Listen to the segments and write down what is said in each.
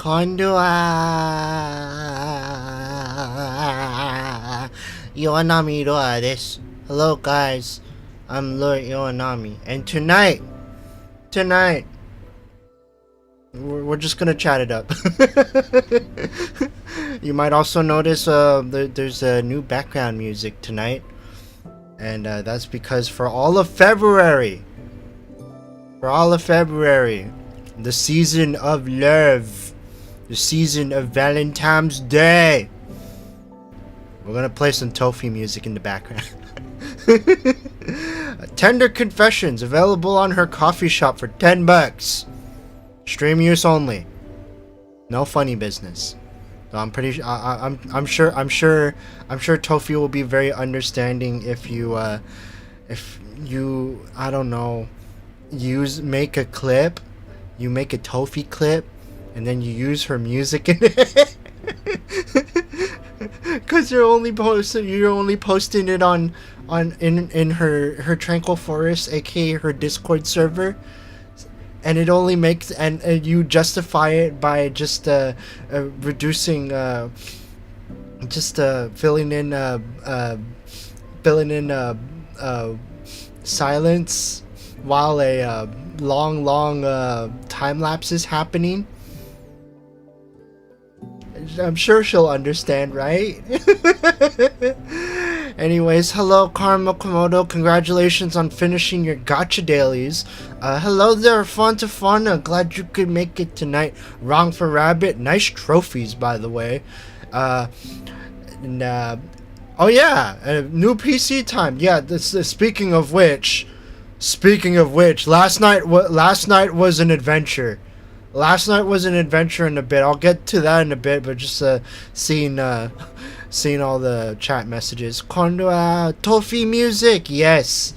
こんルアーIwanami Lure です。Hello guys, I'm Lure Iwanami, and tonight, we're just gonna chat it up. You might also notice there's a new background music tonight, and that's because for all of February, the season of love, the season of Valentine's Day, we're gonna play some Tofi music in the background. Tender Confessions available on her coffee shop for $10. Stream use only. No funny business. So I'm pretty. I'm sure Tofi will be very understanding if you I don't know, make a clip, you make a Tofi clip, and then you use her music in it. Cause you're only posting it on in her Tranquil Forest, aka her Discord server, and it only makes and you justify it by just reducing filling in silence while a long time lapse is happening. I'm sure she'll understand, right? Anyways, hello Karma Komodo, congratulations on finishing your gacha dailies. Hello there, Fauna, glad you could make it tonight. Wrong for Rabbit, nice trophies by the way. Oh yeah, new PC time. Yeah, speaking of which, last night was an adventure. Last night was an adventure in a bit. I'll get to that in a bit, but just seeing all the chat messages. Kondoa Tofi music, yes,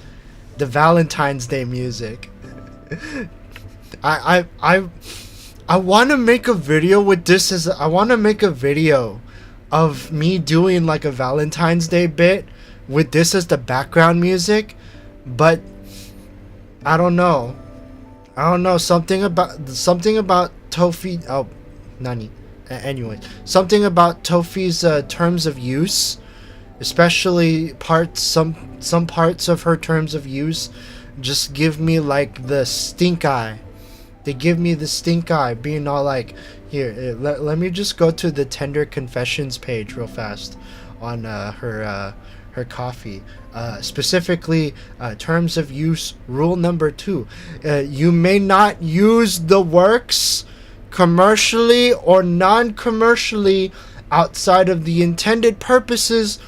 the Valentine's Day music. I want to make a video with this I want to make a video of me doing like a Valentine's Day bit with this as the background music, but I don't know. Something about Tofi. Oh, nani. Anyway, something about Tofi's terms of use, especially some parts of her terms of use, just give me like the stink eye. They give me the stink eye, being all like, here. Let me just go to the Tender Confessions page real fast on her coffee. Specifically, terms of use rule number 2. You may not use the works commercially or non-commercially outside of the intended purposes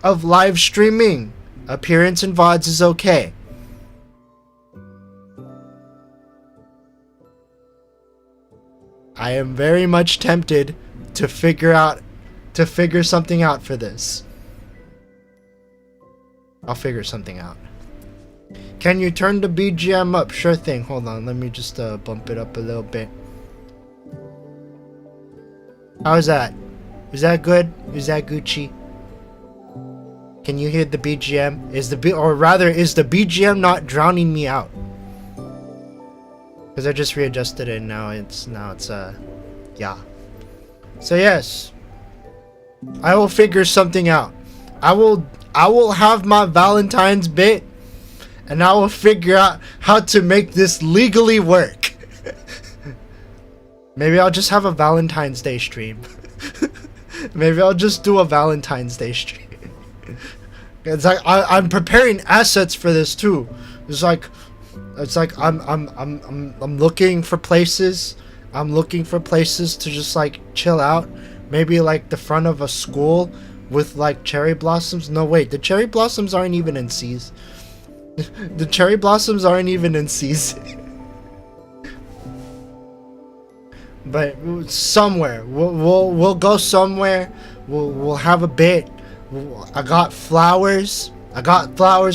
of live streaming. Appearance in VODs is okay. I am very much tempted to figure something out for this. I'll figure something out. Can you turn the BGM up? Sure thing. Hold on. Let me just bump it up a little bit. How's that? Is that good? Is that Gucci? Can you hear the BGM? Is the BGM not drowning me out? Because I just readjusted it and now it's yeah. So yes, I will figure something out. I will have my Valentine's bit, and I will figure out how to make this legally work. Maybe I'll just have a Valentine's Day stream. Maybe I'll just do a Valentine's Day stream. It's like I'm preparing assets for this too. It's like I'm looking for places. I'm looking for places to just like chill out. Maybe like the front of a school with like cherry blossoms. No wait, the cherry blossoms aren't even in season. The cherry blossoms aren't even in season. But somewhere we'll go somewhere. We'll have a bit. I got flowers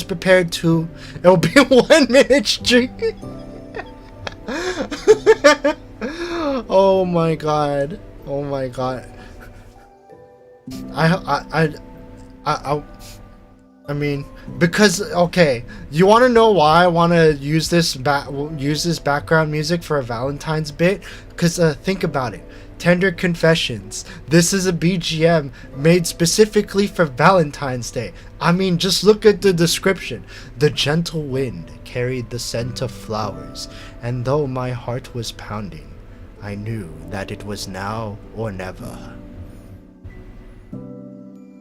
prepared too. It'll be a 1 minute stream. Oh my god. I mean, because okay, you want to know why I want to use this background music for a Valentine's bit? Because think about it. Tender Confessions. This is a BGM made specifically for Valentine's Day. I mean, just look at the description. The gentle wind carried the scent of flowers, and though my heart was pounding, I knew that it was now or never.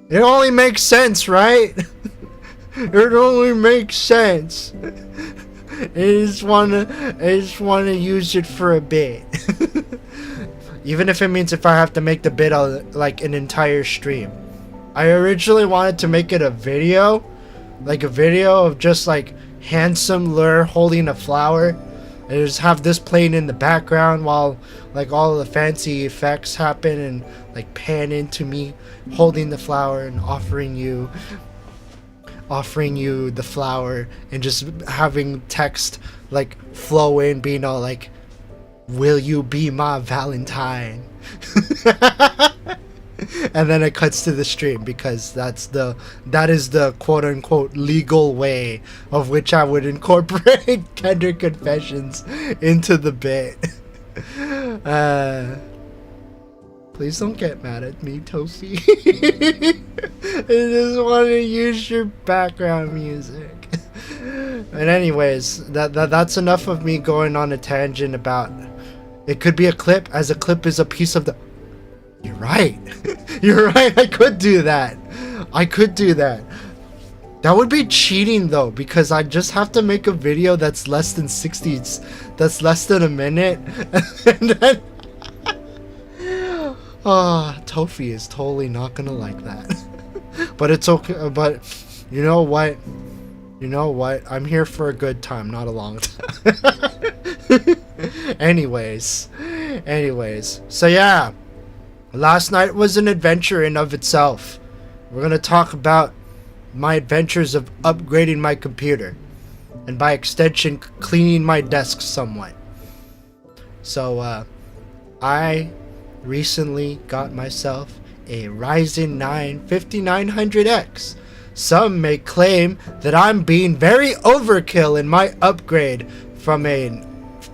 It only makes sense, right? It only makes sense. I just wanna use it for a bit. Even if it means if I have to make the bit like an entire stream. I originally wanted to make it a video. Like a video of just like handsome Lure holding a flower. And just have this playing in the background while like all the fancy effects happen and like pan into me holding the flower and offering you the flower, and just having text like flow in being all like, will you be my Valentine? And then it cuts to the stream, because that is the quote unquote legal way of which I would incorporate Tender Confessions into the bit. Please don't get mad at me, Tofi. I just want to use your background music. And anyways, that's enough of me going on a tangent about it could be a clip, as a clip is a piece of the... You're right. You're right. I could do that. That would be cheating though, because I just have to make a video that's less than 60, that's less than a minute. And then... Tofi is totally not gonna like that. But it's okay. But you know what? I'm here for a good time, not a long time. Anyways. So yeah. Last night was an adventure in of itself. We're gonna talk about my adventures of upgrading my computer, and by extension cleaning my desk somewhat. So I recently got myself a Ryzen 9 5900X. Some may claim that I'm being very overkill in my upgrade from a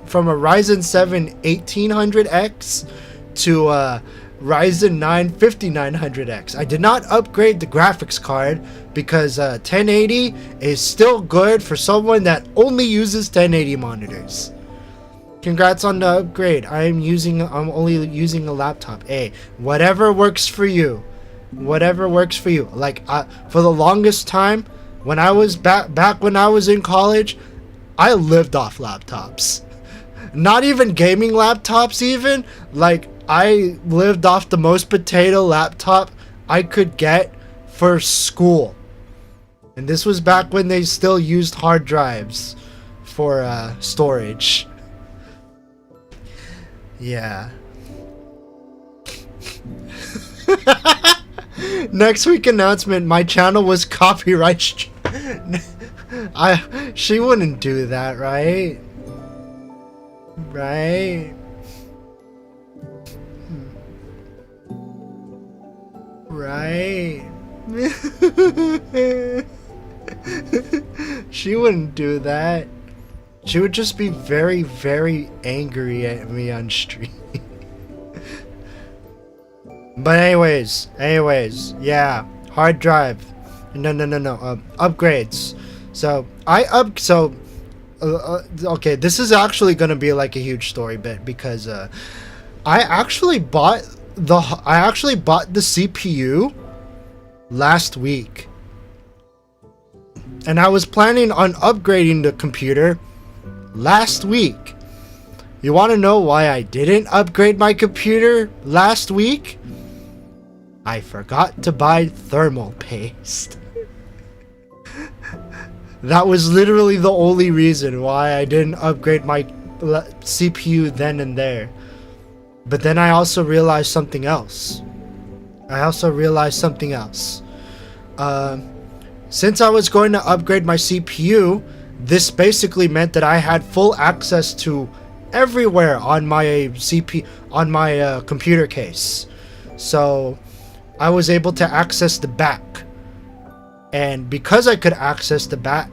Ryzen 7 1800X to Ryzen 9 5900X. I did not upgrade the graphics card because 1080 is still good for someone that only uses 1080 monitors. Congrats on the upgrade. I'm only using a laptop. Hey, whatever works for you. Like for the longest time, when I was back when I was in college, I lived off laptops. Not even gaming laptops even. Like I lived off the most potato laptop I could get for school. And this was back when they still used hard drives for storage. Yeah. Next week announcement, my channel was copyright she wouldn't do that, right? Right? She wouldn't do that. She would just be very, very angry at me on stream. But anyways, yeah, hard drive. No, upgrades. So okay, this is actually gonna be like a huge story bit, because I actually bought the CPU last week, and I was planning on upgrading the computer last week. You want to know why I didn't upgrade my computer last week? I forgot to buy thermal paste. That was literally the only reason why I didn't upgrade my CPU then and there. But then I also realized something else. Since I was going to upgrade my CPU, this basically meant that I had full access to everywhere on my computer case. So I was able to access the back And because I could access the back,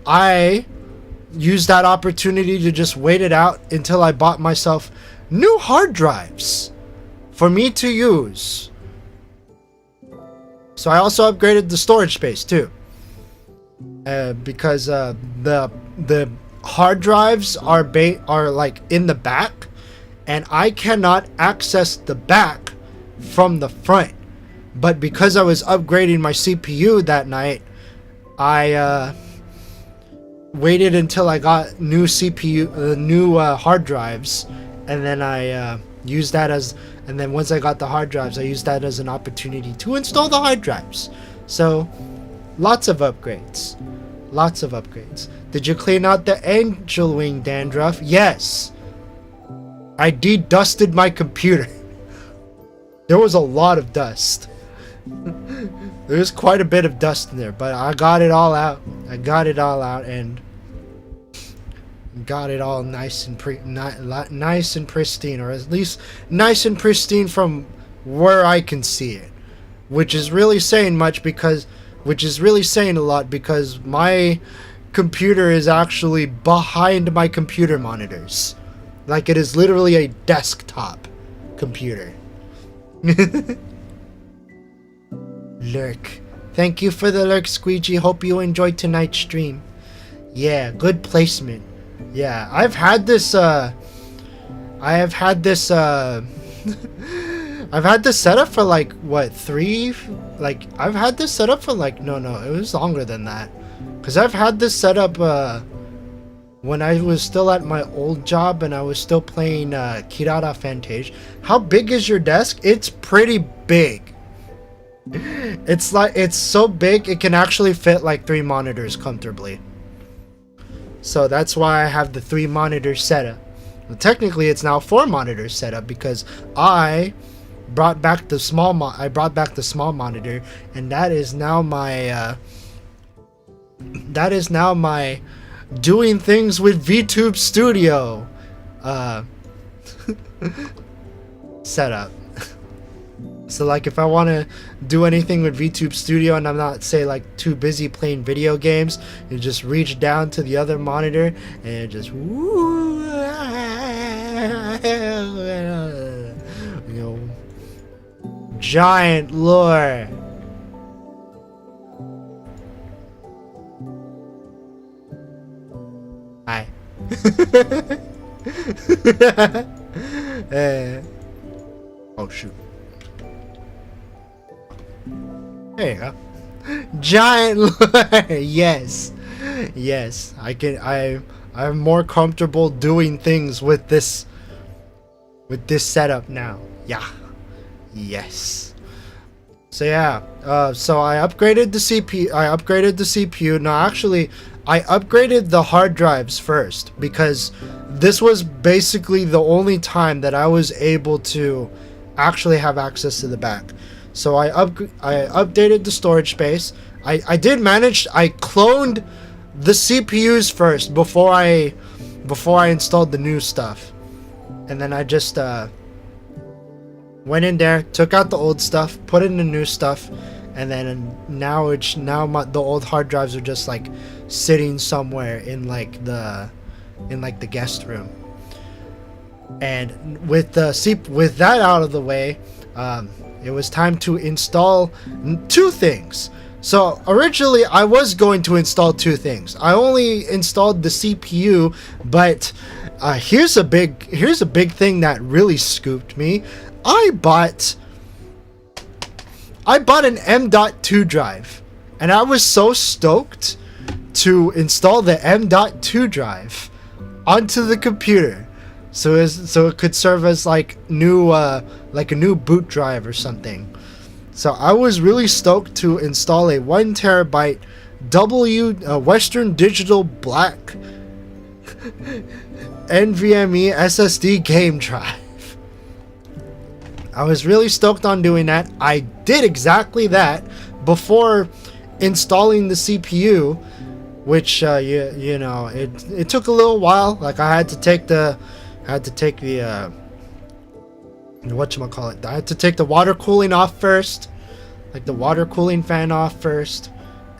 I used that opportunity to just wait it out until I bought myself new hard drives for me to use. So I also upgraded the storage space too, because the hard drives are like in the back, and I cannot access the back from the front. But because I was upgrading my CPU that night, I waited until I got new hard drives, and then I used that as, and then once I got the hard drives, I used that as an opportunity to install the hard drives. So lots of upgrades. Did you clean out the angel wing dandruff? Yes. I de-dusted my computer. There was a lot of dust. There's quite a bit of dust in there, but I got it all out. And got it all nice and pristine, or at least nice and pristine from where I can see it, which is really saying a lot, because my computer is actually behind my computer monitors. Like, it is literally a desktop computer. Lurk. Thank you for the lurk, Squeegee. Hope you enjoyed tonight's stream. Yeah, good placement. Yeah, I've had this setup for like, what, no, it was longer than that. Because I've had this setup when I was still at my old job and I was still playing Kirara Fantage. How big is your desk? It's pretty big. It's so big it can actually fit like 3 monitors comfortably. So that's why I have the 3 monitor setup. Well, technically it's now 4 monitor setup, because I brought back the small monitor, and that is now my doing things with VTube Studio setup. So like, if I want to do anything with VTube Studio and I'm not, say, like, too busy playing video games, you just reach down to the other monitor and just giant lure. Hi. Oh shoot. There you go. Giant lure. Yes. I'm more comfortable doing things with this setup now. Yeah. Yes. So yeah. So I upgraded the CPU. No, actually, I upgraded the hard drives first, because this was basically the only time that I was able to actually have access to the back. So I updated the storage space. I cloned the CPUs first before I installed the new stuff. And then I just went in there, took out the old stuff, put in the new stuff, and then the old hard drives are just like sitting somewhere in the guest room. And with that out of the way, it was time to install 2 things. So originally I was going to install 2 things. I only installed the CPU, but here's a big thing that really scooped me. I bought an M.2 drive, and I was so stoked to install the M.2 drive onto the computer. So it could serve as like a new boot drive or something. So I was really stoked to install a 1 terabyte Western Digital Black NVMe SSD game drive. I was really stoked on doing that. I did exactly that before installing the CPU, which you know, it took a little while. Like, I had to take the whatchamacallit, I had to take the water cooling off first, like the water cooling fan off first,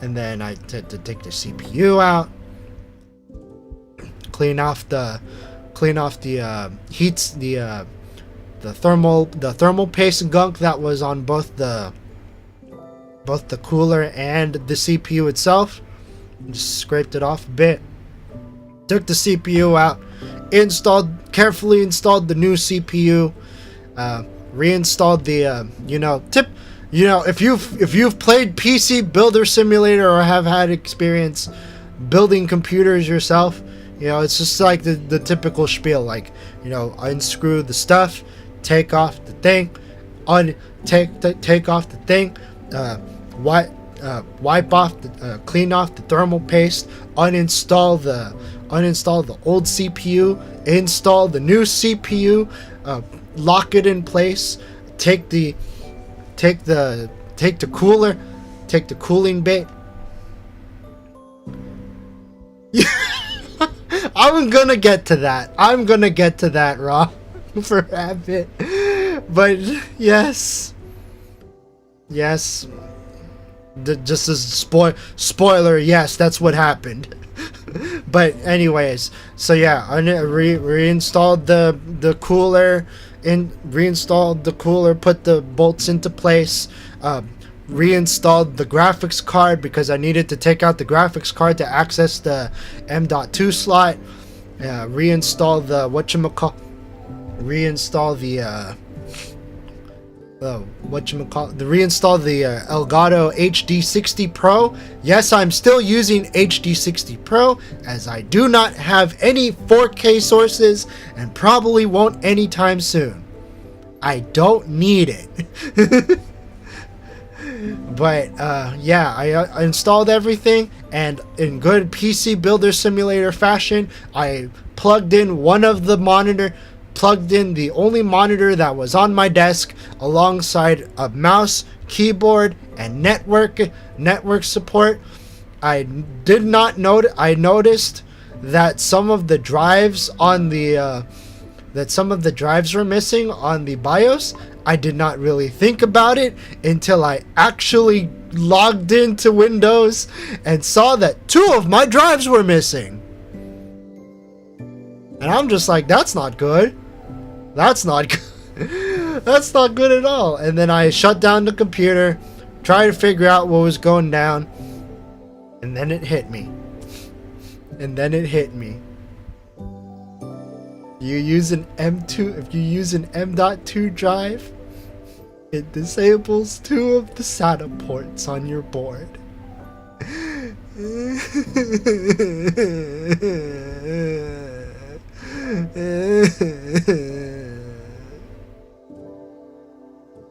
and then I had to take the CPU out, clean off the heats, the thermal paste gunk that was on both the cooler and the CPU itself. Just scraped it off a bit. Took the CPU out, carefully installed the new CPU, reinstalled the if you've played PC Builder Simulator or have had experience building computers yourself, it's just like the typical spiel, like, unscrew the stuff, take off the thing, take off the thing, wipe off clean off the thermal paste, uninstall the old CPU, install the new CPU, lock it in place, take the cooler, take the cooling bait. I'm gonna get to that, Raw, for a bit. But yes. Just as spoiler, yes, that's what happened. But anyways, so yeah, I reinstalled the cooler, reinstalled the cooler, put the bolts into place, reinstalled the graphics card because I needed to take out the graphics card to access the M.2 slot. Reinstalled the reinstall the Elgato HD60 Pro. Yes, I'm still using HD60 Pro as I do not have any 4K sources and probably won't anytime soon. I don't need it. But yeah, I installed everything, and in good PC Builder Simulator fashion, I plugged in the only monitor that was on my desk alongside a mouse, keyboard, and network support. I noticed that some of the drives were missing on the BIOS. I did not really think about it until I actually logged into Windows and saw that 2 of my drives were missing. And I'm just like, that's not good. That's not good. That's not good at all. And then I shut down the computer, tried to figure out what was going down, and then it hit me. You use an M2, if you use an M.2 drive, it disables 2 of the SATA ports on your board.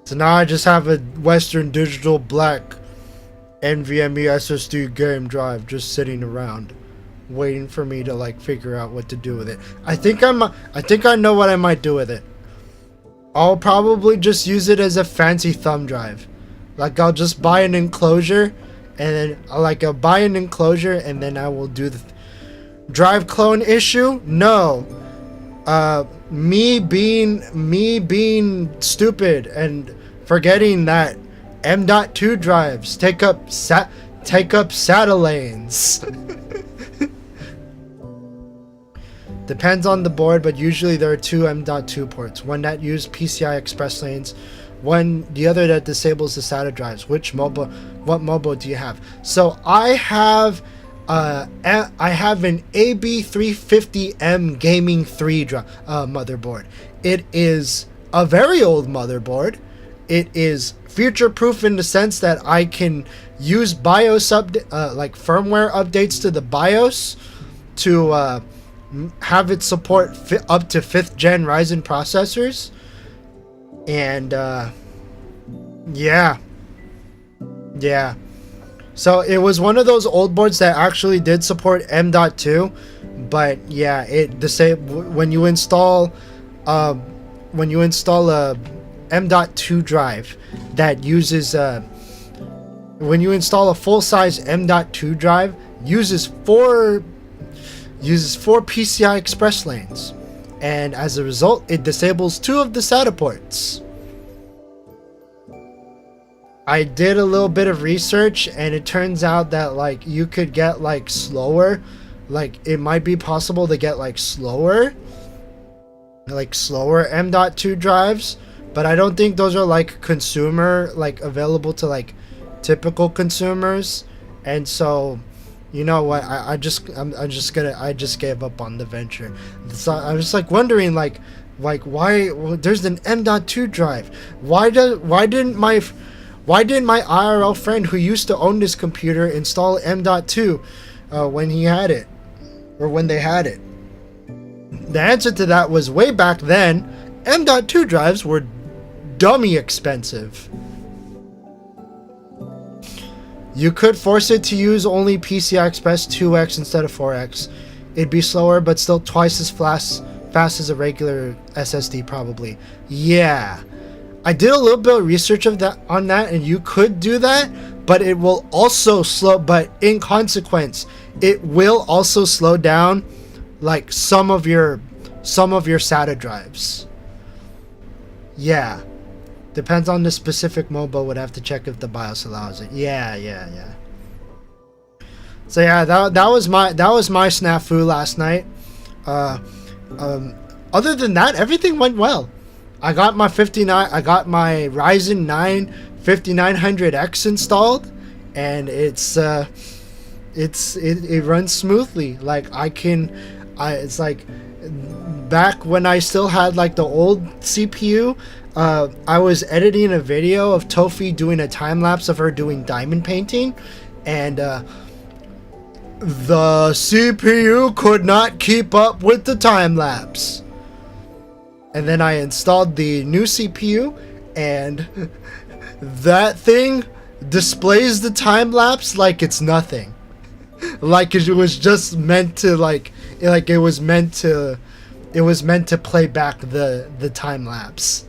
So now I just have a Western Digital black NVMe SSD game drive just sitting around, waiting for me to like figure out what to do with it. I think I know what I might do with it. I'll probably just use it as a fancy thumb drive. Like I'll just buy an enclosure, and then I'll buy an enclosure, and then I will do the drive clone issue. No, me being stupid and forgetting that M.2 drives take up SATA lanes. Depends on the board, but usually there are 2 M.2 ports. One that uses PCI Express lanes, the other that disables the SATA drives. What mobile do you have? So I have an AB350M Gaming 3 motherboard. It is a very old motherboard. It is future-proof in the sense that I can use BIOS firmware updates to the BIOS to have it support up to 5th gen Ryzen processors. And yeah, so it was one of those old boards that actually did support M.2, but yeah, when you install a M.2 drive that uses when you install a full-size M.2 drive, uses four PCI Express lanes, and as a result, it disables 2 of the SATA ports. I did a little bit of research, and it turns out that like you could get like slower, like it might be possible to get like slower M.2 drives, but I don't think those are like consumer, like available to like typical consumers. And so, you know what, I just gave up on the venture. So I was like wondering like why, well, there's an M.2 drive. Why didn't my IRL friend who used to own this computer install M.2 when he had it, or when they had it? The answer to that was, way back then, M.2 drives were dummy expensive. You could force it to use only PCI Express 2x instead of 4x. It'd be slower, but still twice as fast as a regular SSD, probably. Yeah. I did a little bit of research on that, and you could do that, but it will also slow, but in consequence, it will also slow down like some of your SATA drives. Yeah. Depends on the specific mobile. Would have to check if the BIOS allows it. Yeah. So yeah, that was my snafu last night. Other than that, everything went well. I got my Ryzen 9 5900X installed, and it runs smoothly. Like it's like back when I still had like the old CPU. I was editing a video of Tofi doing a time lapse of her doing diamond painting, and the CPU could not keep up with the time lapse. And then I installed the new CPU, and that thing displays the time lapse like it's nothing. Like it was just meant to it was meant to play back the time lapse.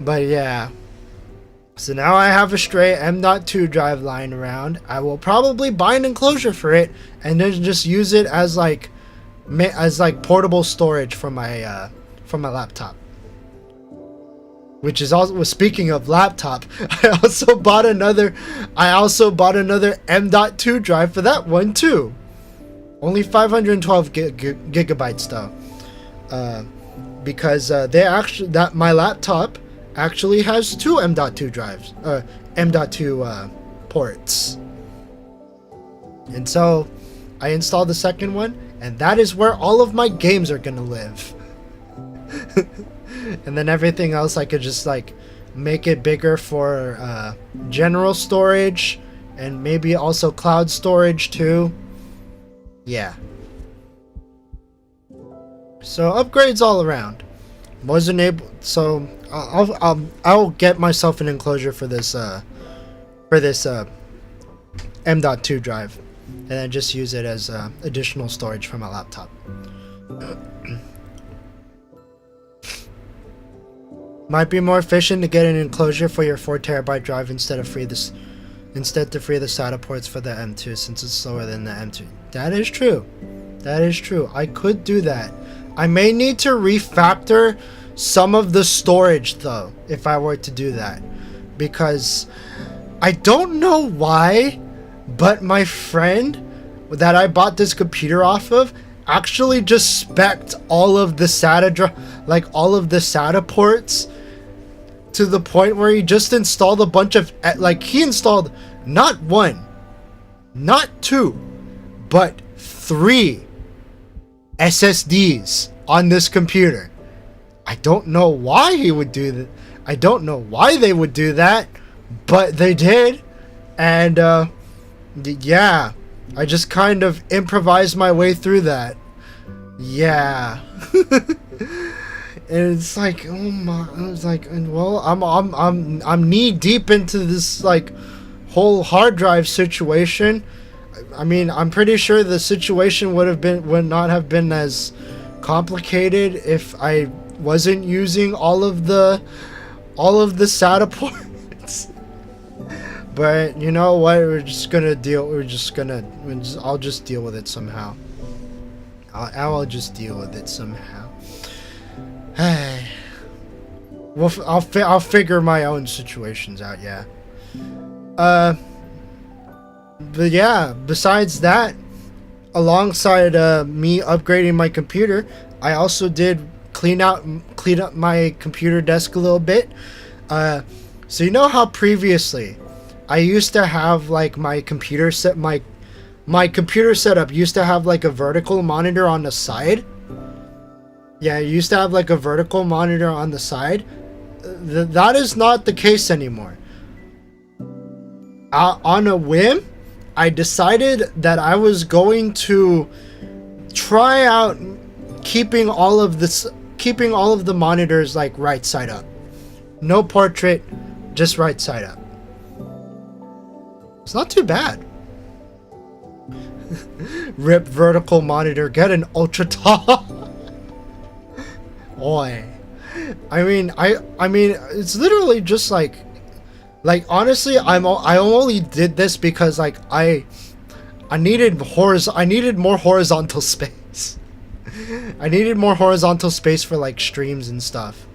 But yeah. So now I have a stray M.2 drive lying around. I will probably buy an enclosure for it and then just use it as like portable storage for my laptop. Which is also, speaking of laptop, I also bought another M.2 drive for that one too. Only 512 gigabytes though. Because my laptop actually has two M.2 drives, M.2 ports. And so I installed the second one, and that is where all of my games are gonna live. And then everything else I could just like make it bigger for general storage, and maybe also cloud storage too. Yeah. So upgrades all around. Wasn't able, so I'll get myself an enclosure for this M.2 drive, and then just use it as additional storage for my laptop. Might be more efficient to get an enclosure for your 4TB drive instead to free the SATA ports for the M.2, since it's slower than the M.2. That is true. I could do that. I may need to refactor some of the storage though, if I were to do that, because I don't know why, but my friend that I bought this computer off of actually just spec'd all of the SATA ports to the point where he just installed a bunch of, like, he installed not one, not two, but 3 SSDs on this computer. I don't know why he would do that. I don't know why they would do that, but they did. And yeah, I just kind of improvised my way through that. Yeah. And it's like, oh my, I was like, well, I'm knee deep into this like whole hard drive situation. I mean, I'm pretty sure the situation would not have been as complicated if I wasn't using all of the SATA ports. But you know what? I'll just deal with it somehow. I'll just deal with it somehow. I'll figure my own situations out. Yeah. But yeah, besides that, alongside me upgrading my computer, I also did clean up my computer desk a little bit. So you know how previously I used to have like my computer setup used to have like a vertical monitor on the side. Yeah, it used to have like a vertical monitor on the side. That is not the case anymore. On a whim, I decided that I was going to try out keeping all of the monitors like right side up. No portrait, just right side up. It's not too bad. Rip vertical monitor, get an ultra tall. Oi. I mean, it's literally just like honestly, I only did this because like I needed more horizontal space. I needed more horizontal space for like streams and stuff.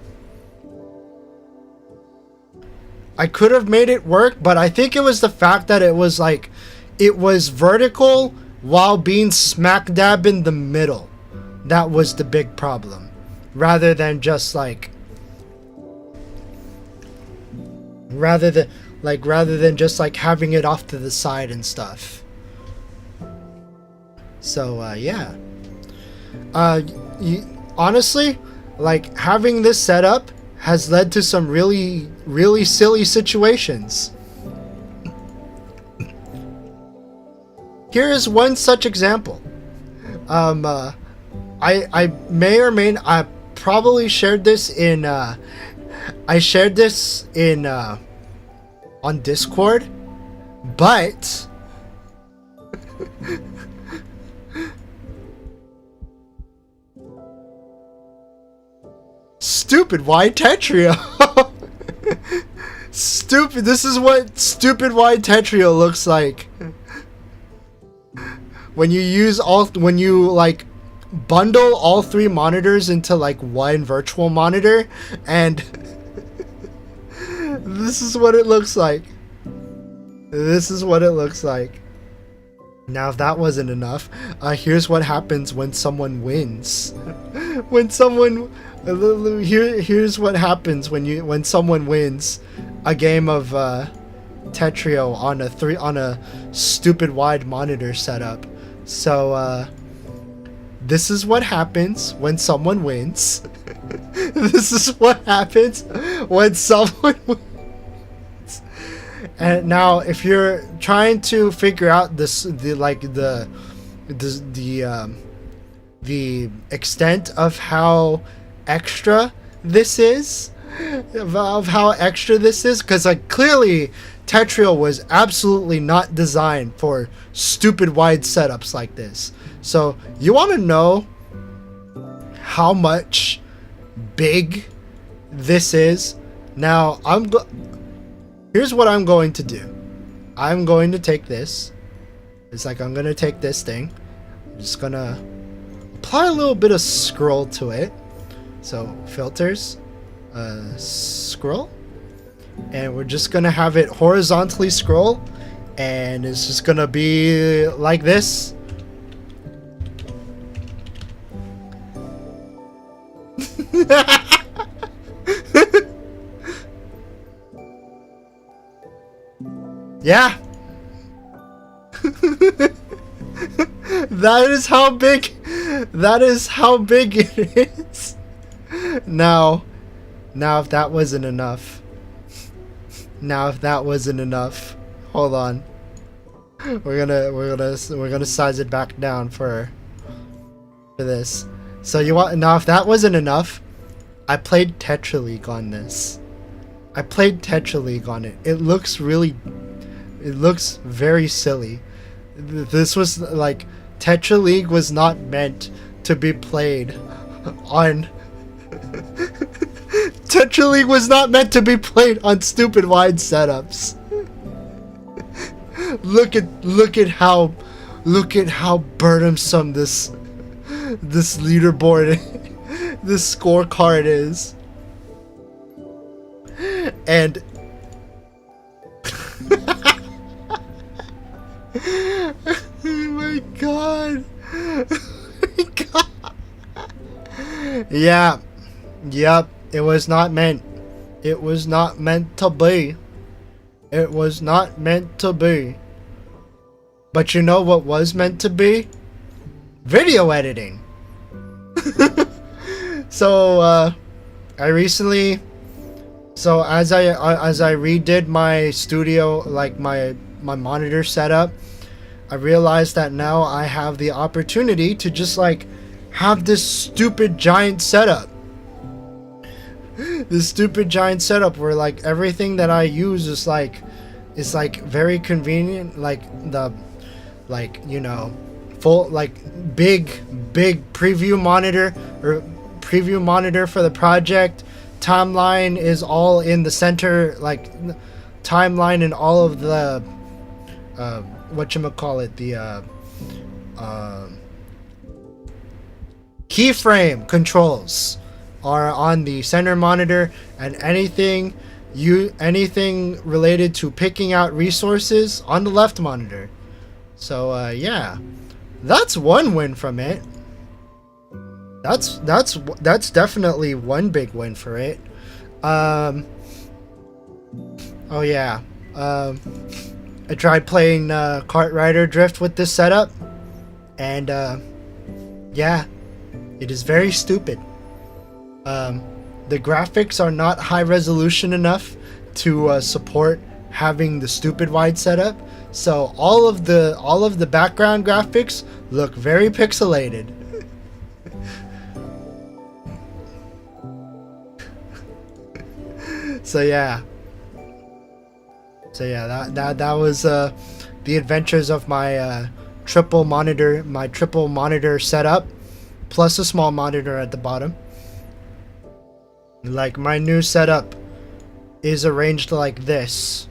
I could have made it work, but I think it was the fact that it was vertical while being smack dab in the middle. That was the big problem. Rather than just like rather than just like having it off to the side and stuff. So yeah. Honestly, like having this setup has led to some really silly situations. Here is one such example. I may or may not, I probably shared this in on Discord, but stupid wide tetrio. Stupid. This is what stupid wide tetrio looks like when you like bundle all three monitors into like one virtual monitor, and this is what it looks like. This is what it looks like. Now, if that wasn't enough, here's what happens when someone wins. Here's what happens when someone wins a game of Tetrio on a stupid wide monitor setup. So this is what happens when someone wins. This is what happens when someone wins. And now, if you're trying to figure out the extent of how extra this is, because like clearly Tetrio was absolutely not designed for stupid wide setups like this. So you want to know how much big this is? Now here's what I'm going to do. I'm going to take this. I'm going to take this thing. I'm just going to apply a little bit of scroll to it. So filters, scroll. And we're just going to have it horizontally scroll. And it's just going to be like this. Yeah. That is how big it is. Now if that wasn't enough. Hold on. We're gonna size it back down for this. So if that wasn't enough, I played Tetra League on this. It looks very silly. This was like Tetra League was not meant to be played on Tetra League was not meant to be played on stupid wide setups. Look at how burdensome this leaderboard this scorecard is. And oh my god. Oh my god. Yeah. Yep. It was not meant. It was not meant to be. It was not meant to be. But you know what was meant to be? Video editing. So I recently, so as I redid my studio, like my monitor setup, I realized that now I have the opportunity to just like have this stupid giant setup. This stupid giant setup where like everything that I use is like very convenient, like the, like, you know, full, like big preview monitor for the project. Timeline is all in the center, like timeline and all of the whatchamacallit, the keyframe controls are on the center monitor, and anything related to picking out resources on the left monitor. So yeah, that's one win from it. That's definitely one big win for it. Oh yeah, I tried playing Kart Rider Drift with this setup, and yeah, it is very stupid. The graphics are not high resolution enough to support having the stupid wide setup, so all of the background graphics look very pixelated. So yeah, that was the adventures of my triple monitor setup, plus a small monitor at the bottom. Like, my new setup is arranged like this.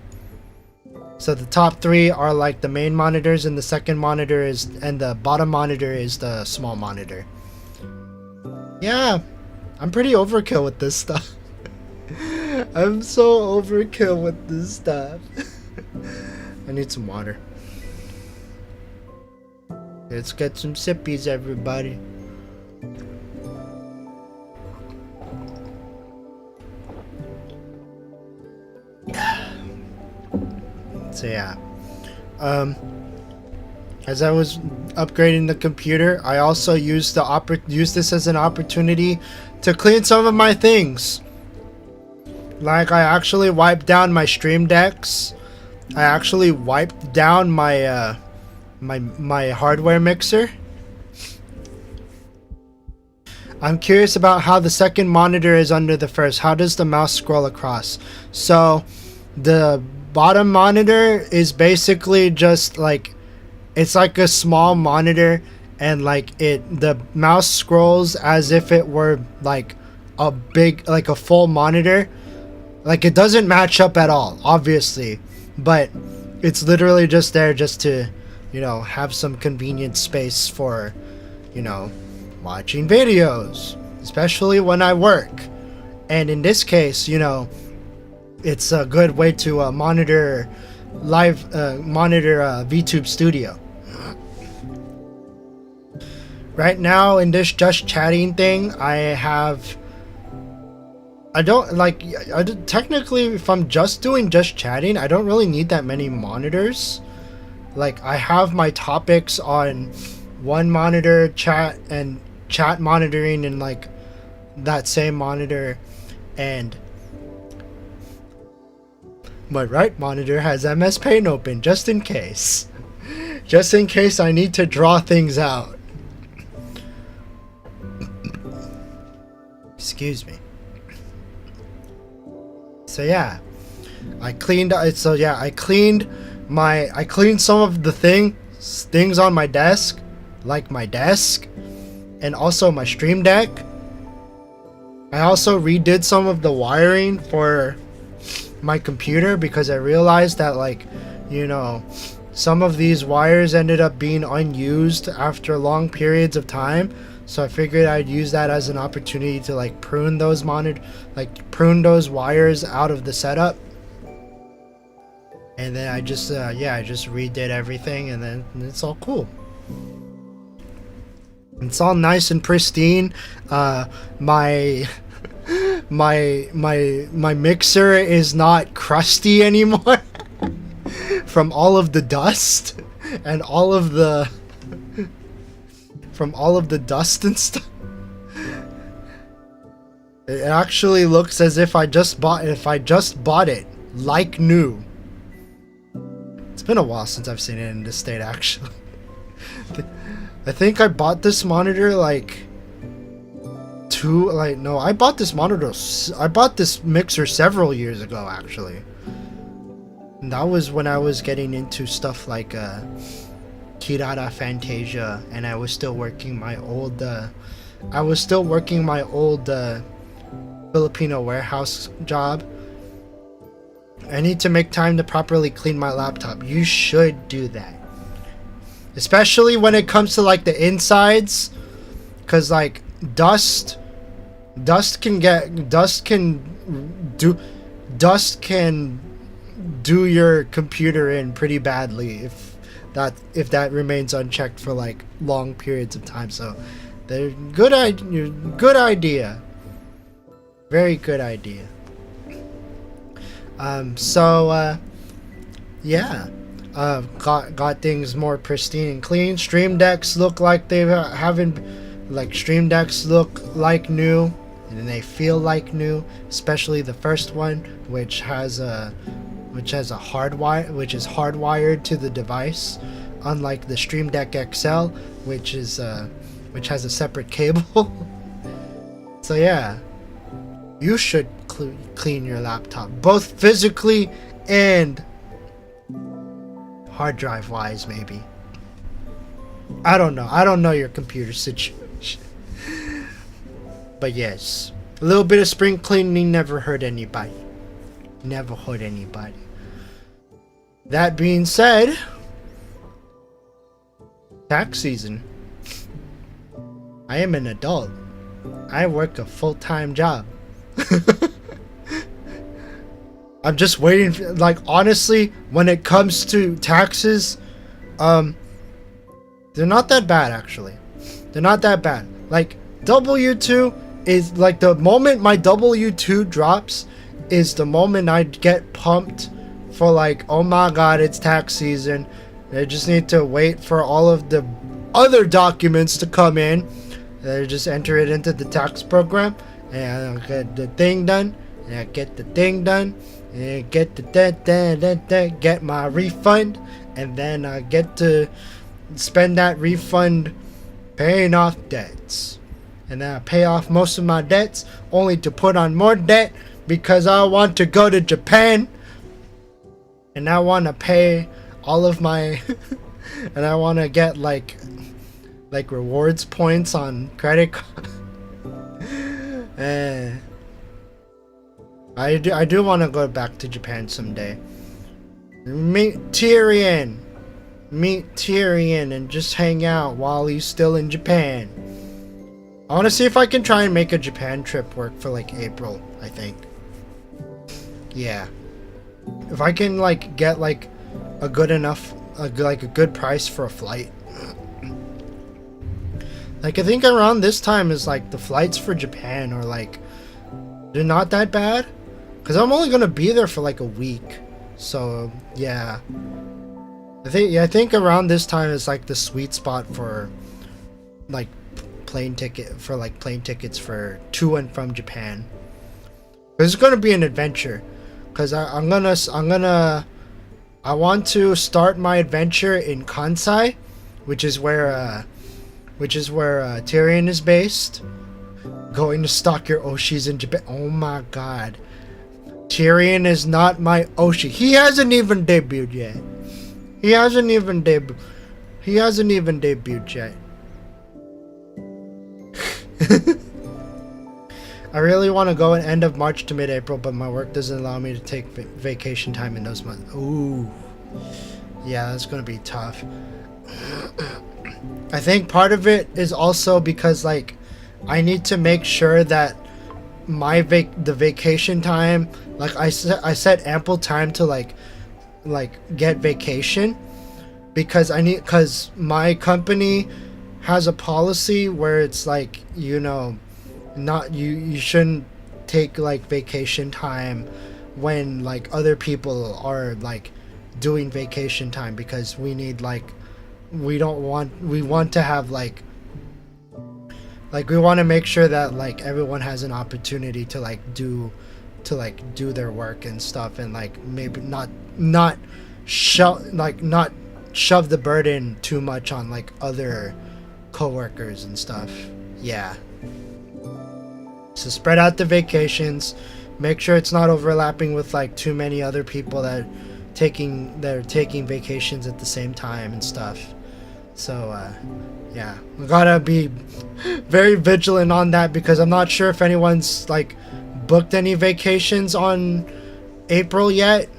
So the top three are like the main monitors, and the second monitor is, and the bottom monitor is the small monitor. Yeah, I'm pretty overkill with this stuff. I'm so overkill with this stuff. I need some water. Let's get some sippies, everybody. So yeah, as I was upgrading the computer, I also used this as an opportunity to clean some of my things. Like, I actually wiped down my stream decks. I actually wiped down my my hardware mixer. I'm curious about how the second monitor is under the first. How does the mouse scroll across? So the bottom monitor is basically just like, it's like a small monitor, and like the mouse scrolls as if it were like a big, like a full monitor. Like, it doesn't match up at all, obviously, but it's literally just there just to, you know, have some convenient space for, you know, watching videos, especially when I work. And in this case, you know, it's a good way to monitor VTube Studio. Right now in this just chatting thing, technically, if I'm just doing just chatting, I don't really need that many monitors. Like, I have my topics on one monitor, chat monitoring in like that same monitor, and my right monitor has MS Paint open just in case. Just in case I need to draw things out. Excuse me. So yeah, I cleaned some of the things on my desk, like my desk, and also my stream deck. I also redid some of the wiring for my computer because I realized that, like, you know, some of these wires ended up being unused after long periods of time. So I figured I'd use that as an opportunity to like prune those prune those wires out of the setup. And then I just I just redid everything, and then it's all cool. It's all nice and pristine. My mixer is not crusty anymore from all of the dust and all of the dust and stuff. It actually looks as if I just bought it like new. It's been a while since I've seen it in this state, actually. I think I bought this monitor I bought this mixer several years ago, actually. And that was when I was getting into stuff like Kirara Fantasia, and I was still working my old Filipino warehouse job. I need to make time to properly clean my laptop. You should do that. Especially when it comes to like the insides, cause like dust can do your computer in pretty badly if that remains unchecked for like long periods of time. So they're good idea. Very good idea. Got things more pristine and clean. Stream Decks look like Stream Decks look like new, and they feel like new, especially the first one, which is hardwired to the device, unlike the Stream Deck XL, which has a separate cable. So yeah, you should clean your laptop, both physically and hard drive wise, maybe. I don't know your computer situation. But yes, a little bit of spring cleaning never hurt anybody. That being said, tax season. I am an adult. I work a full-time job. I'm just waiting for, like, honestly, when it comes to taxes, they're not that bad, actually. They're not that bad. Like, W2 is, like, the moment my W2 drops is the moment I get pumped for, like, oh my god, it's tax season. I just need to wait for all of the other documents to come in. I just enter it into the tax program, and I get the thing done, and I get the thing done, and get get my refund, and then I get to spend that refund paying off debts. And then I pay off most of my debts, only to put on more debt because I want to go to Japan, and I want to pay all of my and I want to get like rewards points on credit card. I do want to go back to Japan someday. Meet Tyrion and just hang out while he's still in Japan. I want to see if I can try and make a Japan trip work for like April, I think. Yeah. If I can like get like a good price for a flight. Like, I think around this time is like the flights for Japan are like, they're not that bad, because I'm only gonna be there for like a week. So yeah, I think around this time is like the sweet spot for like plane tickets for to and from Japan. It's gonna be an adventure, because I want to start my adventure in Kansai, which is where Tyrion is based. Going to stalk your Oshis in Japan. Oh my god. Tyrion is not my Oshi. He hasn't even debuted yet. I really want to go at end of March to mid-April, but my work doesn't allow me to take vacation time in those months. Ooh. Yeah, that's going to be tough. I think part of it is also because like I need to make sure that the vacation time, like I set ample time to like get vacation, because my company has a policy where it's like, you know, not you shouldn't take like vacation time when like other people are like doing vacation time, because we need like we want to have like we want to make sure that like everyone has an opportunity to do their work and stuff, and like maybe not shove the burden too much on like other coworkers and stuff. Yeah. So spread out the vacations, make sure it's not overlapping with like too many other people that are taking vacations at the same time and stuff. So yeah, we gotta be very vigilant on that, because I'm not sure if anyone's like booked any vacations on April yet,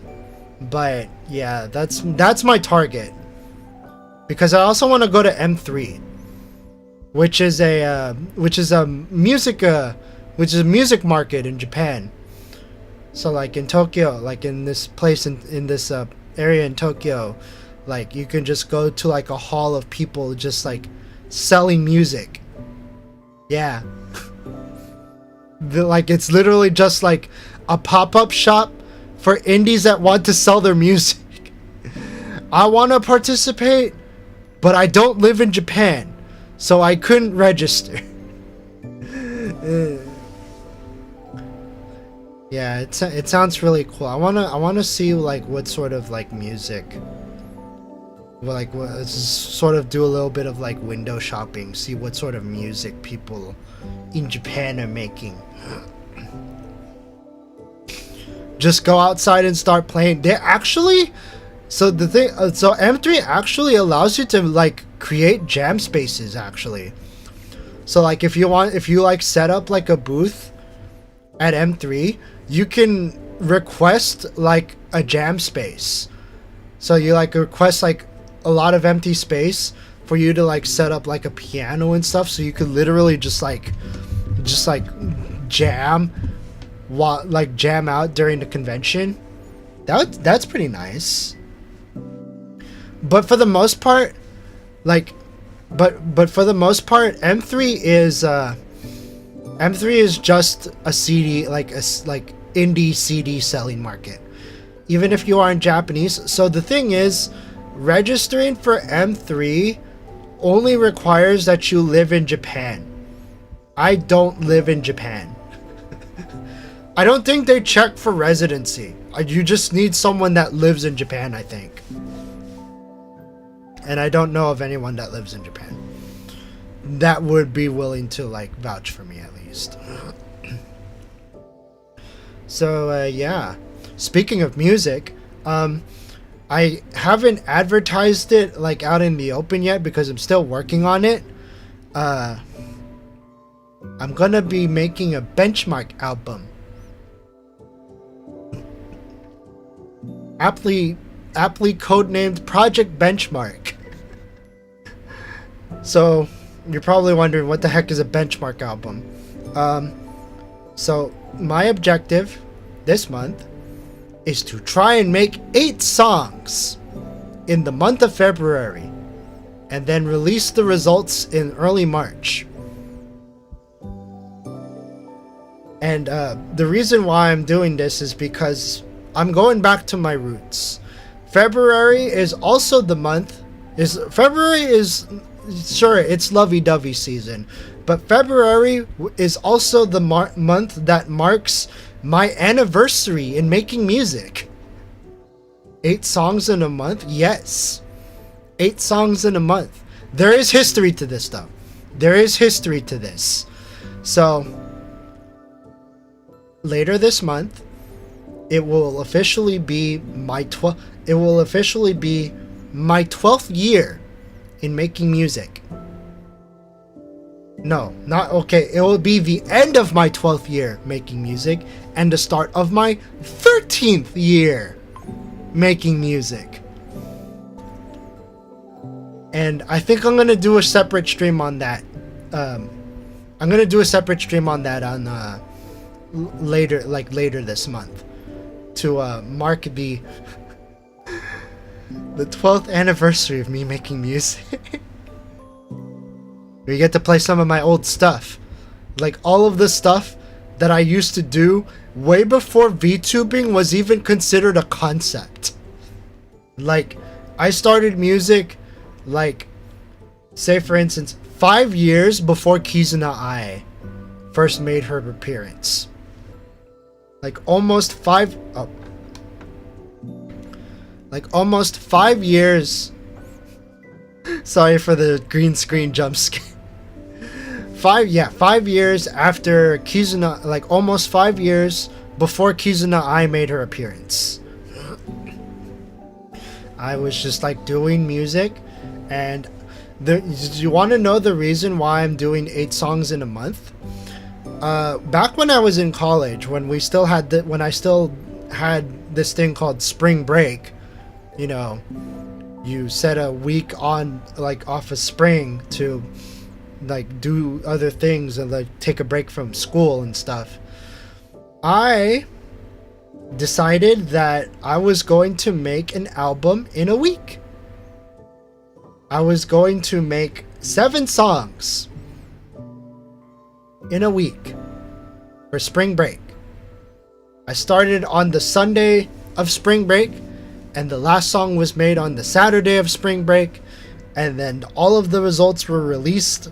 but yeah, that's my target, because I also want to go to M3, which is a music market in Japan. So like in Tokyo, like in this place in this area in Tokyo, like you can just go to like a hall of people just like selling music. Yeah. Like it's literally just like a pop-up shop for indies that want to sell their music. I want to participate, but I don't live in Japan, so I couldn't register. Yeah, it sounds really cool. I wanna see like what sort of like music, like sort of do a little bit of like window shopping, see what sort of music people in Japan are making. Just go outside and start playing. They actually, so M3 actually allows you to like create jam spaces actually. So like if you like set up like a booth at M3, you can request like a jam space. So you like request like a lot of empty space for you to like set up like a piano and stuff, so you could literally just jam out during the convention. That's pretty nice. But for the most part, M3 is just a CD, like indie CD selling market, even if you aren't Japanese. So the thing is, registering for M3 only requires that you live in Japan. I don't live in Japan. I don't think they check for residency. You just need someone that lives in Japan, I think. And I don't know of anyone that lives in Japan that would be willing to like vouch for me, at least. So yeah, speaking of music, I haven't advertised it like out in the open yet because I'm still working on it. I'm gonna be making a benchmark album, aptly codenamed Project Benchmark. So you're probably wondering, what the heck is a benchmark album? So my objective this month is to try and make 8 songs in the month of February, and then release the results in early March. And the reason why I'm doing this is because I'm going back to my roots. February is also the month. Sure, it's lovey-dovey season, but February is also the month that marks my anniversary in making music. 8 songs in a month? Yes. 8 songs in a month. There is history to this, though. There is history to this. So, later this month, it will officially be my 12th year in making music. No, not okay. It will be the end of my 12th year making music and the start of my 13th year making music. And I think I'm gonna do a separate stream on that. I'm gonna do a separate stream on that on later this month to mark the 12th anniversary of me making music. We get to play some of my old stuff, like all of the stuff that I used to do way before VTubing was even considered a concept. Like, I started music, like, say for instance, 5 years before Kizuna Ai first made her appearance. Like almost 5 years. Sorry for the green screen jump scare. 5 years after Kizuna, like almost 5 years before Kizuna Ai made her appearance. I was just like doing music, and do you want to know the reason why I'm doing 8 songs in a month? Back when I was in college, when I still had this thing called spring break, you know, you set a week on, like, off of spring to, like, do other things and, like, take a break from school and stuff. I decided that I was going to make an album in a week. I was going to make 7 songs in a week for spring break. I started on the Sunday of spring break, and the last song was made on the Saturday of spring break, and then all of the results were released.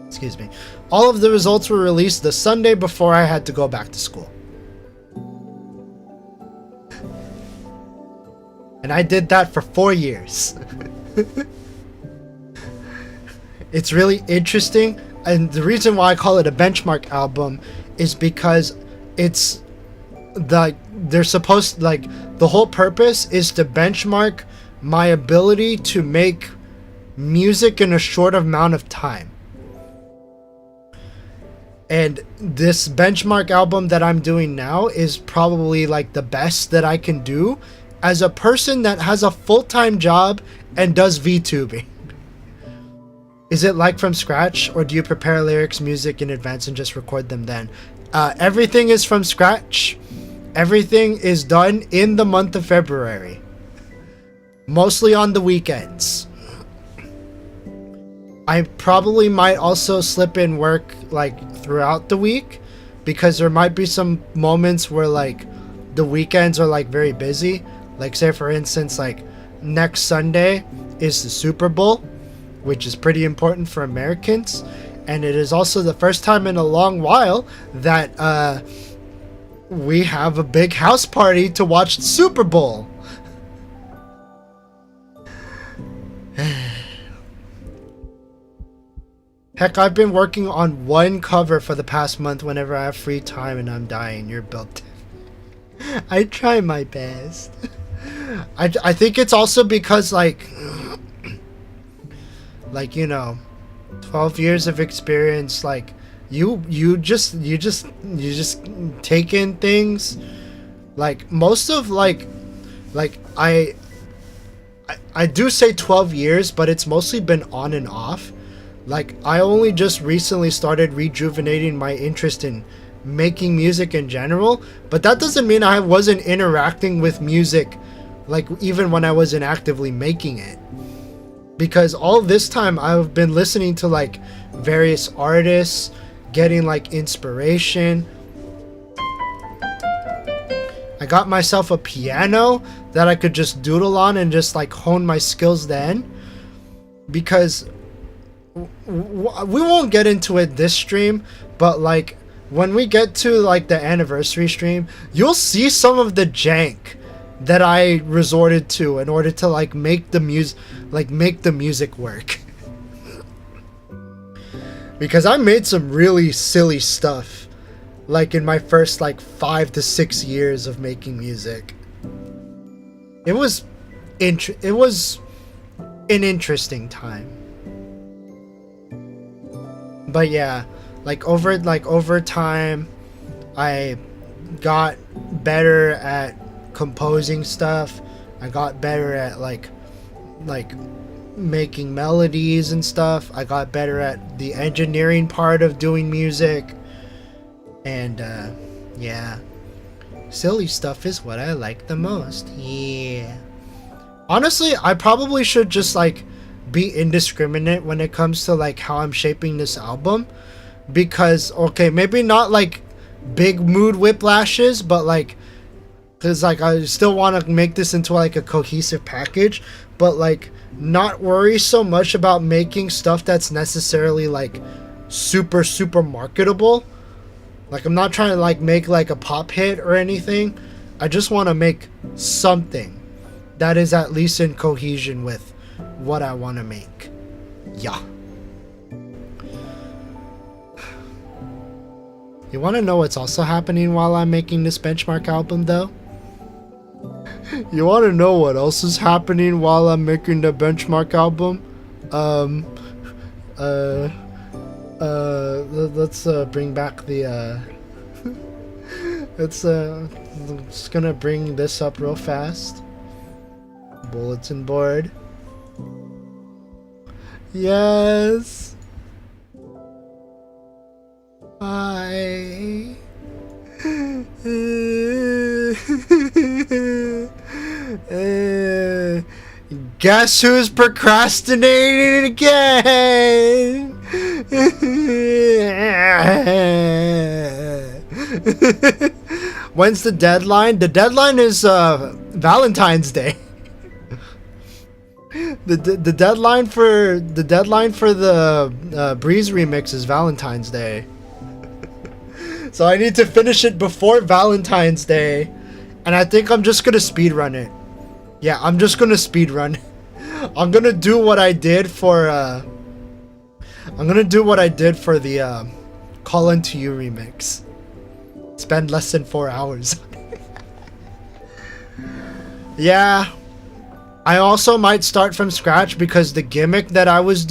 Excuse me. All of the results were released the Sunday before I had to go back to school. And I did that for 4 years. It's really interesting, and the reason why I call it a benchmark album is because it's the whole purpose is to benchmark my ability to make music in a short amount of time. And this benchmark album that I'm doing now is probably like the best that I can do as a person that has a full-time job and does VTubing. Is it like from scratch, or do you prepare lyrics, music in advance and just record them then? Everything is from scratch. Everything is done in the month of February. Mostly on the weekends. I probably might also slip in work like throughout the week, because there might be some moments where like the weekends are like very busy. Like, say for instance, like next Sunday is the Super Bowl, which is pretty important for Americans, and it is also the first time in a long while that we have a big house party to watch the Super Bowl. Heck, I've been working on one cover for the past month whenever I have free time and I'm dying. You're built. I try my best. I think it's also because like you know, 12 years of experience, like you just take in things. Like most of like I do say 12 years, but it's mostly been on and off. Like, I only just recently started rejuvenating my interest in making music in general, but that doesn't mean I wasn't interacting with music, like, even when I wasn't actively making it. Because all this time I've been listening to, like, various artists, getting, like, inspiration. I got myself a piano that I could just doodle on and just, like, hone my skills then. Because we won't get into it this stream, but like when we get to like the anniversary stream, you'll see some of the jank that I resorted to in order to like make the music work. Because I made some really silly stuff like in my first like 5 to 6 years of making music. It was an interesting time. But yeah, like over time, I got better at composing stuff. I got better at like making melodies and stuff. I got better at the engineering part of doing music. And yeah, silly stuff is what I like the most. Yeah. Honestly, I probably should just like be indiscriminate when it comes to like how I'm shaping this album, because okay, maybe not like big mood whiplashes, but like, because like I still want to make this into like a cohesive package, but like not worry so much about making stuff that's necessarily like super marketable. Like, I'm not trying to like make like a pop hit or anything. I just want to make something that is at least in cohesion with what I want to make. Yeah. You want to know what's also happening while I'm making this benchmark album though? You want to know what else is happening while I'm making the benchmark album? Let's bring back the let's just gonna bring this up real fast. Bulletin board. Yes. Hi. Guess who's procrastinating again? When's the deadline? The deadline is Valentine's Day. The deadline for the Breeze remix is Valentine's Day. So I need to finish it before Valentine's Day, and I think I'm just gonna speedrun it. Yeah, I'm just gonna speedrun. I'm gonna do what I did for the Call Unto You remix. Spend less than 4 hours. Yeah. I also might start from scratch because the gimmick that I was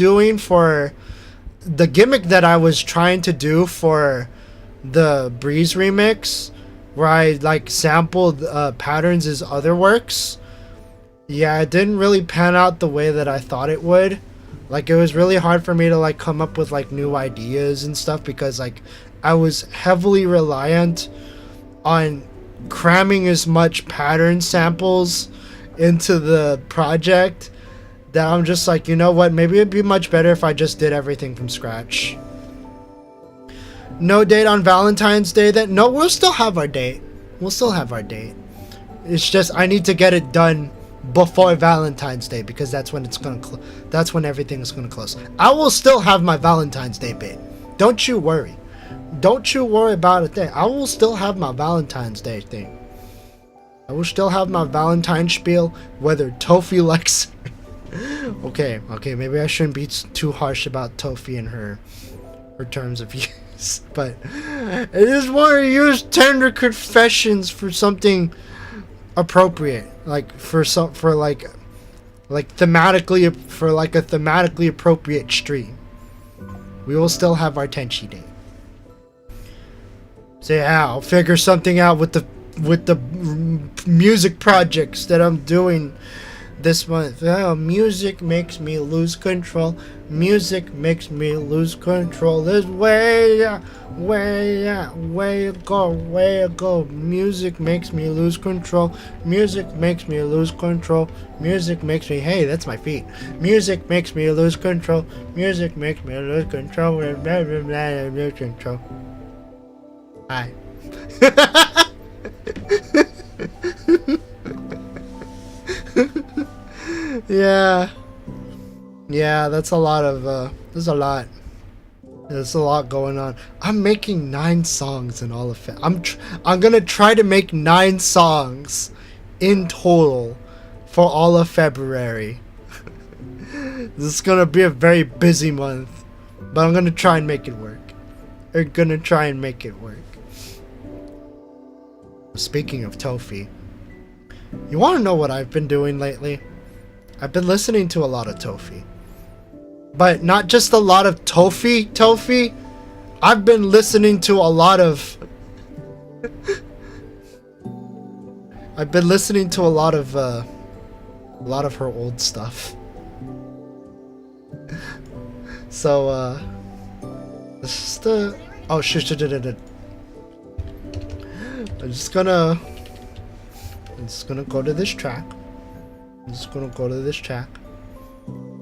trying to do for the Breeze remix, where I like sampled patterns as other works, yeah, it didn't really pan out the way that I thought it would. Like, it was really hard for me to like come up with like new ideas and stuff, because like I was heavily reliant on cramming as much pattern samples into the project that I'm just like, you know what, maybe it'd be much better if I just did everything from scratch. No date on Valentine's Day then? No, we'll still have our date. It's just I need to get it done before Valentine's Day, because that's when it's gonna that's when everything is gonna close. I will still have my Valentine's Day bit. Don't you worry about a thing. I will still have my Valentine's Day thing. I will still have my Valentine spiel, whether Tofi likes okay, maybe I shouldn't be too harsh about Tofi and her terms of use, but I just want to use tender confessions for something appropriate, like for a thematically appropriate stream. We will still have our Tenchi Day. So yeah, I'll figure something out with the music projects that I'm doing this month. Oh, music makes me lose control. Music makes me lose control. There's way to go. Music makes me lose control. Music makes me lose control. Music makes me, hey, that's my feet. Music makes me lose control. Music makes me lose control. Lose control. Hi. Yeah, that's a lot of there's a lot going on. I'm making 9 songs in all of it. I'm gonna try to make 9 songs in total for all of February. This is gonna be a very busy month, but I'm gonna try and make it work. Speaking of Tofi, you want to know what I've been doing lately? I've been listening to a lot of Tofi. But not just a lot of Tofi. I've been listening to a lot of a lot of her old stuff. So this is the oh shit. I'm just gonna go to this track.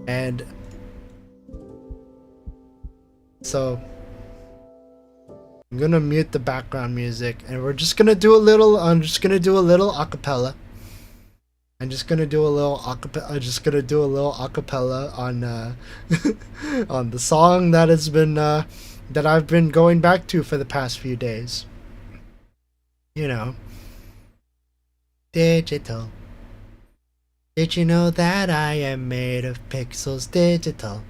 And so I'm gonna mute the background music, and we're just gonna do a little. I'm just gonna do a little acapella. I'm just gonna do a little acapella on on the song that has been that I've been going back to for the past few days. You know, digital. Did you know that I am made of pixels? Digital.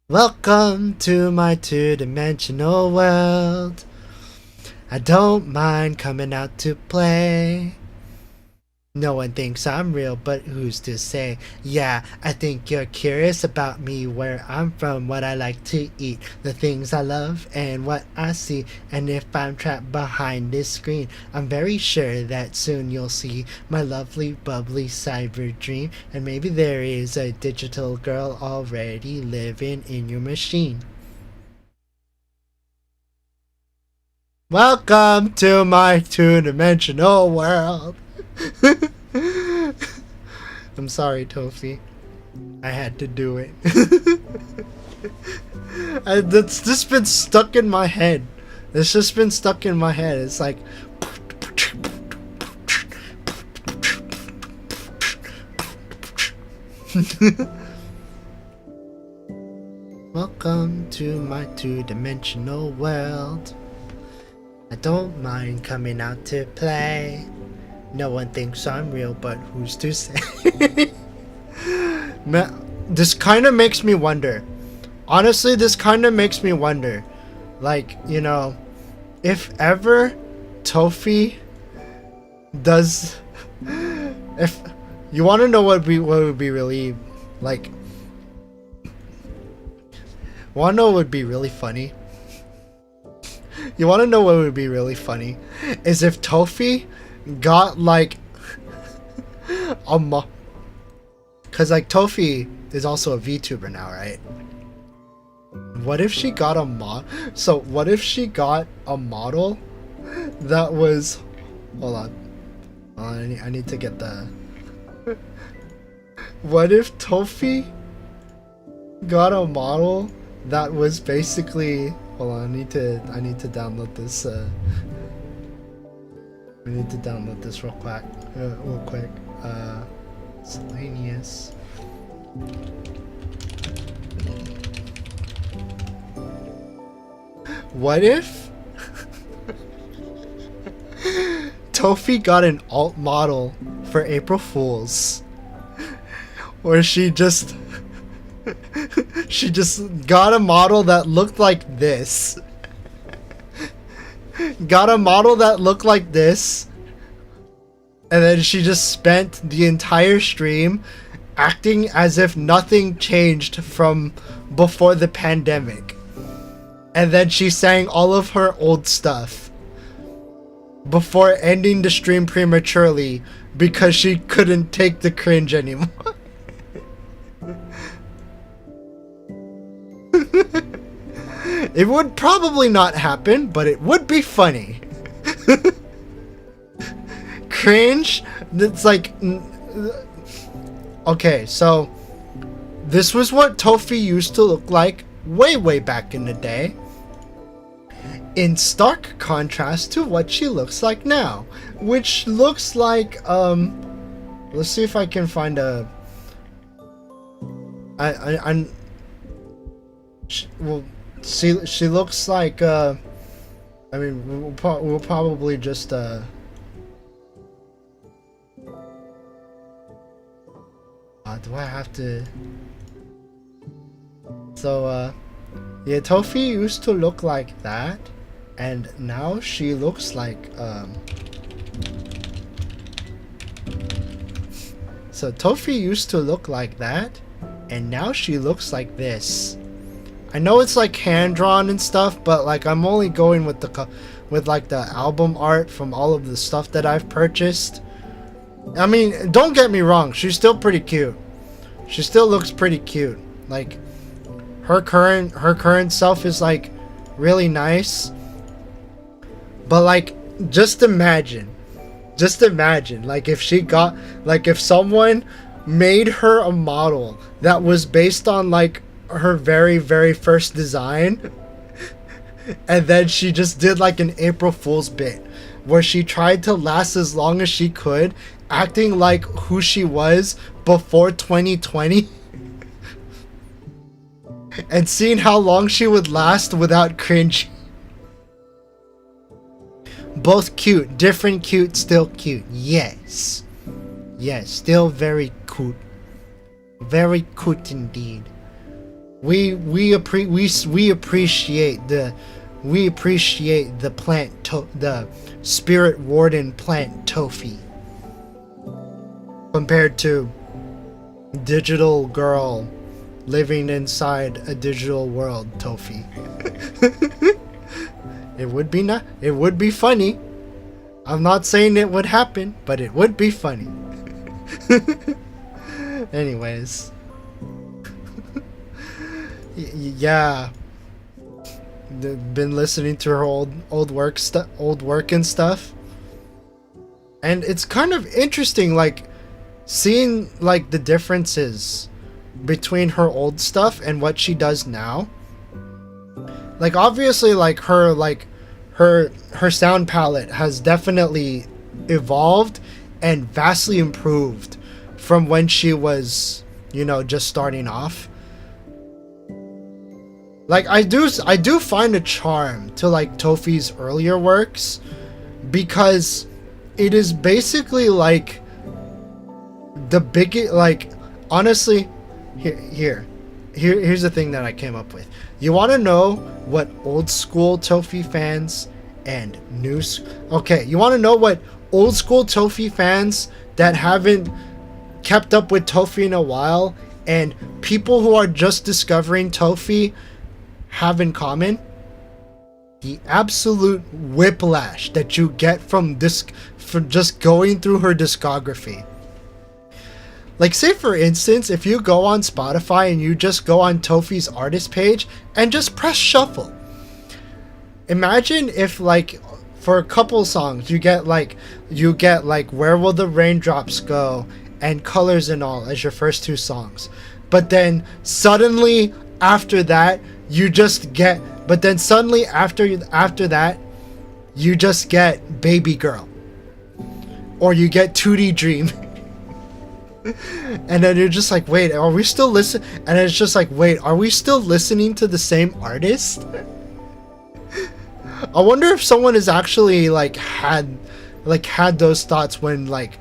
Welcome to my two-dimensional world. I don't mind coming out to play. No one thinks I'm real, but who's to say? Yeah, I think you're curious about me, where I'm from, what I like to eat, the things I love, and what I see. And if I'm trapped behind this screen, I'm very sure that soon you'll see my lovely, bubbly cyber dream. And maybe there is a digital girl already living in your machine. Welcome to my two-dimensional world. I'm sorry, Tofi. I had to do it. That's just been stuck in my head. It's just been stuck in my head. It's like welcome to my two-dimensional world. I don't mind coming out to play. No one thinks I'm real, but who's to say? Man, this kind of makes me wonder. Honestly, this kind of makes me wonder. Like, you know, if ever Tofi does... If you want to know what would be really, like... Want to know what would be really funny? You want to know what would be really funny? Is if Tofi got like a cause like Tofi is also a VTuber now, right? What if she got a what if she got a model that was hold on I need to get the what if Tofi got a model that was basically hold on I need to download this we need to download this real quick. Miscellaneous. What if Tofi got an alt model for April Fools, where she just got a model that looked like this. Got a model that looked like this, and then she just spent the entire stream acting as if nothing changed from before the pandemic, and then she sang all of her old stuff before ending the stream prematurely because she couldn't take the cringe anymore. It would probably not happen, but it would be funny. Cringe? It's like... Okay, so... This was what Tofi used to look like way back in the day. In stark contrast to what she looks like now. Which looks like, let's see if I can find a... Well... She looks like I mean we'll probably just do I have to so yeah, Tofi used to look like that, and now she looks like so Tofi used to look like that, and now she looks like this. I know it's like hand drawn and stuff, but like I'm only going with the album art from all of the stuff that I've purchased. I mean, don't get me wrong, she's still pretty cute. She still looks pretty cute. Like, her current self is like really nice. But like, just imagine, like if she got, like if someone made her a model that was based on like her very first design, and then she just did like an April Fool's bit where she tried to last as long as she could, acting like who she was before 2020, and seeing how long she would last without cringe. Both cute, different cute, still cute. Yes, still very cute, indeed. We appreciate the plant, the spirit warden plant Tofi, compared to digital girl living inside a digital world Tofi. It would be funny. I'm not saying it would happen, but it would be funny. Anyways. Yeah. Been listening to her old work and stuff. And it's kind of interesting, like, seeing, like, the differences between her old stuff and what she does now. Like, obviously, like, her sound palette has definitely evolved and vastly improved from when she was, you know, just starting off. Like, I do find a charm to, like, Tofi's earlier works, because it is basically, like, the biggest, like, honestly, here's the thing that I came up with. You want to know what old school Tofi fans and you want to know what old school Tofi fans that haven't kept up with Tofi in a while and people who are just discovering Tofi have in common? The absolute whiplash that you get from just going through her discography. Like, say for instance, if you go on Spotify and you just go on Tofi's artist page and just press shuffle. Imagine if, like, for a couple songs you get like Where Will the Raindrops Go and Colors and All as your first two songs. But then suddenly after that you just get Baby Girl. Or you get 2D Dream. And then you're just like, wait, are we still listening? And it's just like, wait, are we still listening to the same artist? I wonder if someone has actually had those thoughts when like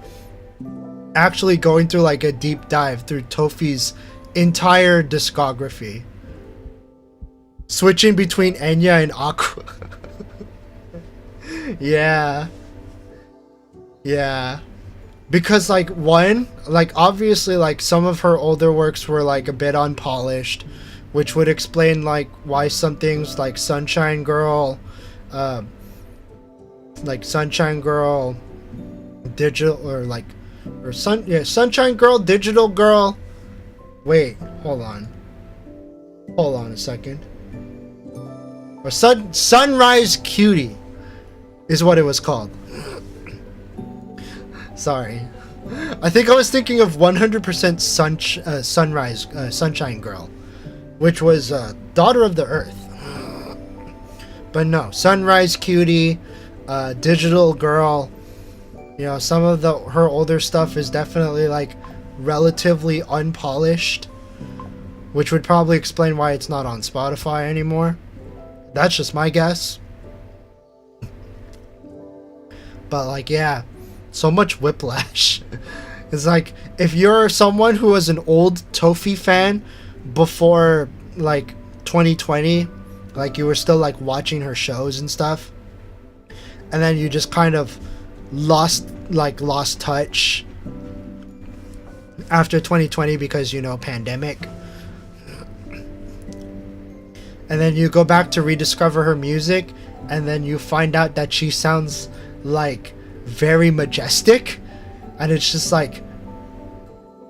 actually going through like a deep dive through Tofi's entire discography, switching between Enya and Aqua. Yeah. Because like obviously like some of her older works were like a bit unpolished, which would explain like why some things like Sunshine Girl digital Sunshine Girl, Digital Girl. Wait, hold on a second. Or Sunrise Cutie is what it was called. Sorry. I think I was thinking of 100% Sunshine Girl, which was Daughter of the Earth. But no, Sunrise Cutie, Digital Girl. You know, some of her older stuff is definitely like relatively unpolished, which would probably explain why it's not on Spotify anymore. That's just my guess. But like, yeah. So much whiplash. It's like, if you're someone who was an old Tofi fan before like 2020, like you were still like watching her shows and stuff, and then you just kind of lost touch after 2020 because, you know, pandemic, and then you go back to rediscover her music, and then you find out that she sounds like very majestic, and it's just like,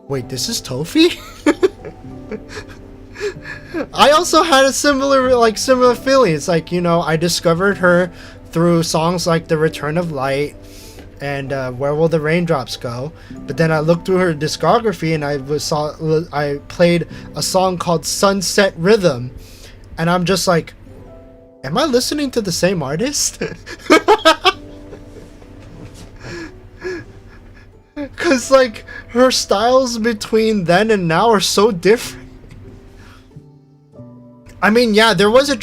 wait, this is Tofi? I also had a similar feeling. It's like, you know, I discovered her through songs like The Return of Light and Where Will the Raindrops Go, but then I looked through her discography and I played a song called Sunset Rhythm, and I'm just like, am I listening to the same artist? Cause like her styles between then and now are so different. I mean, yeah, there was a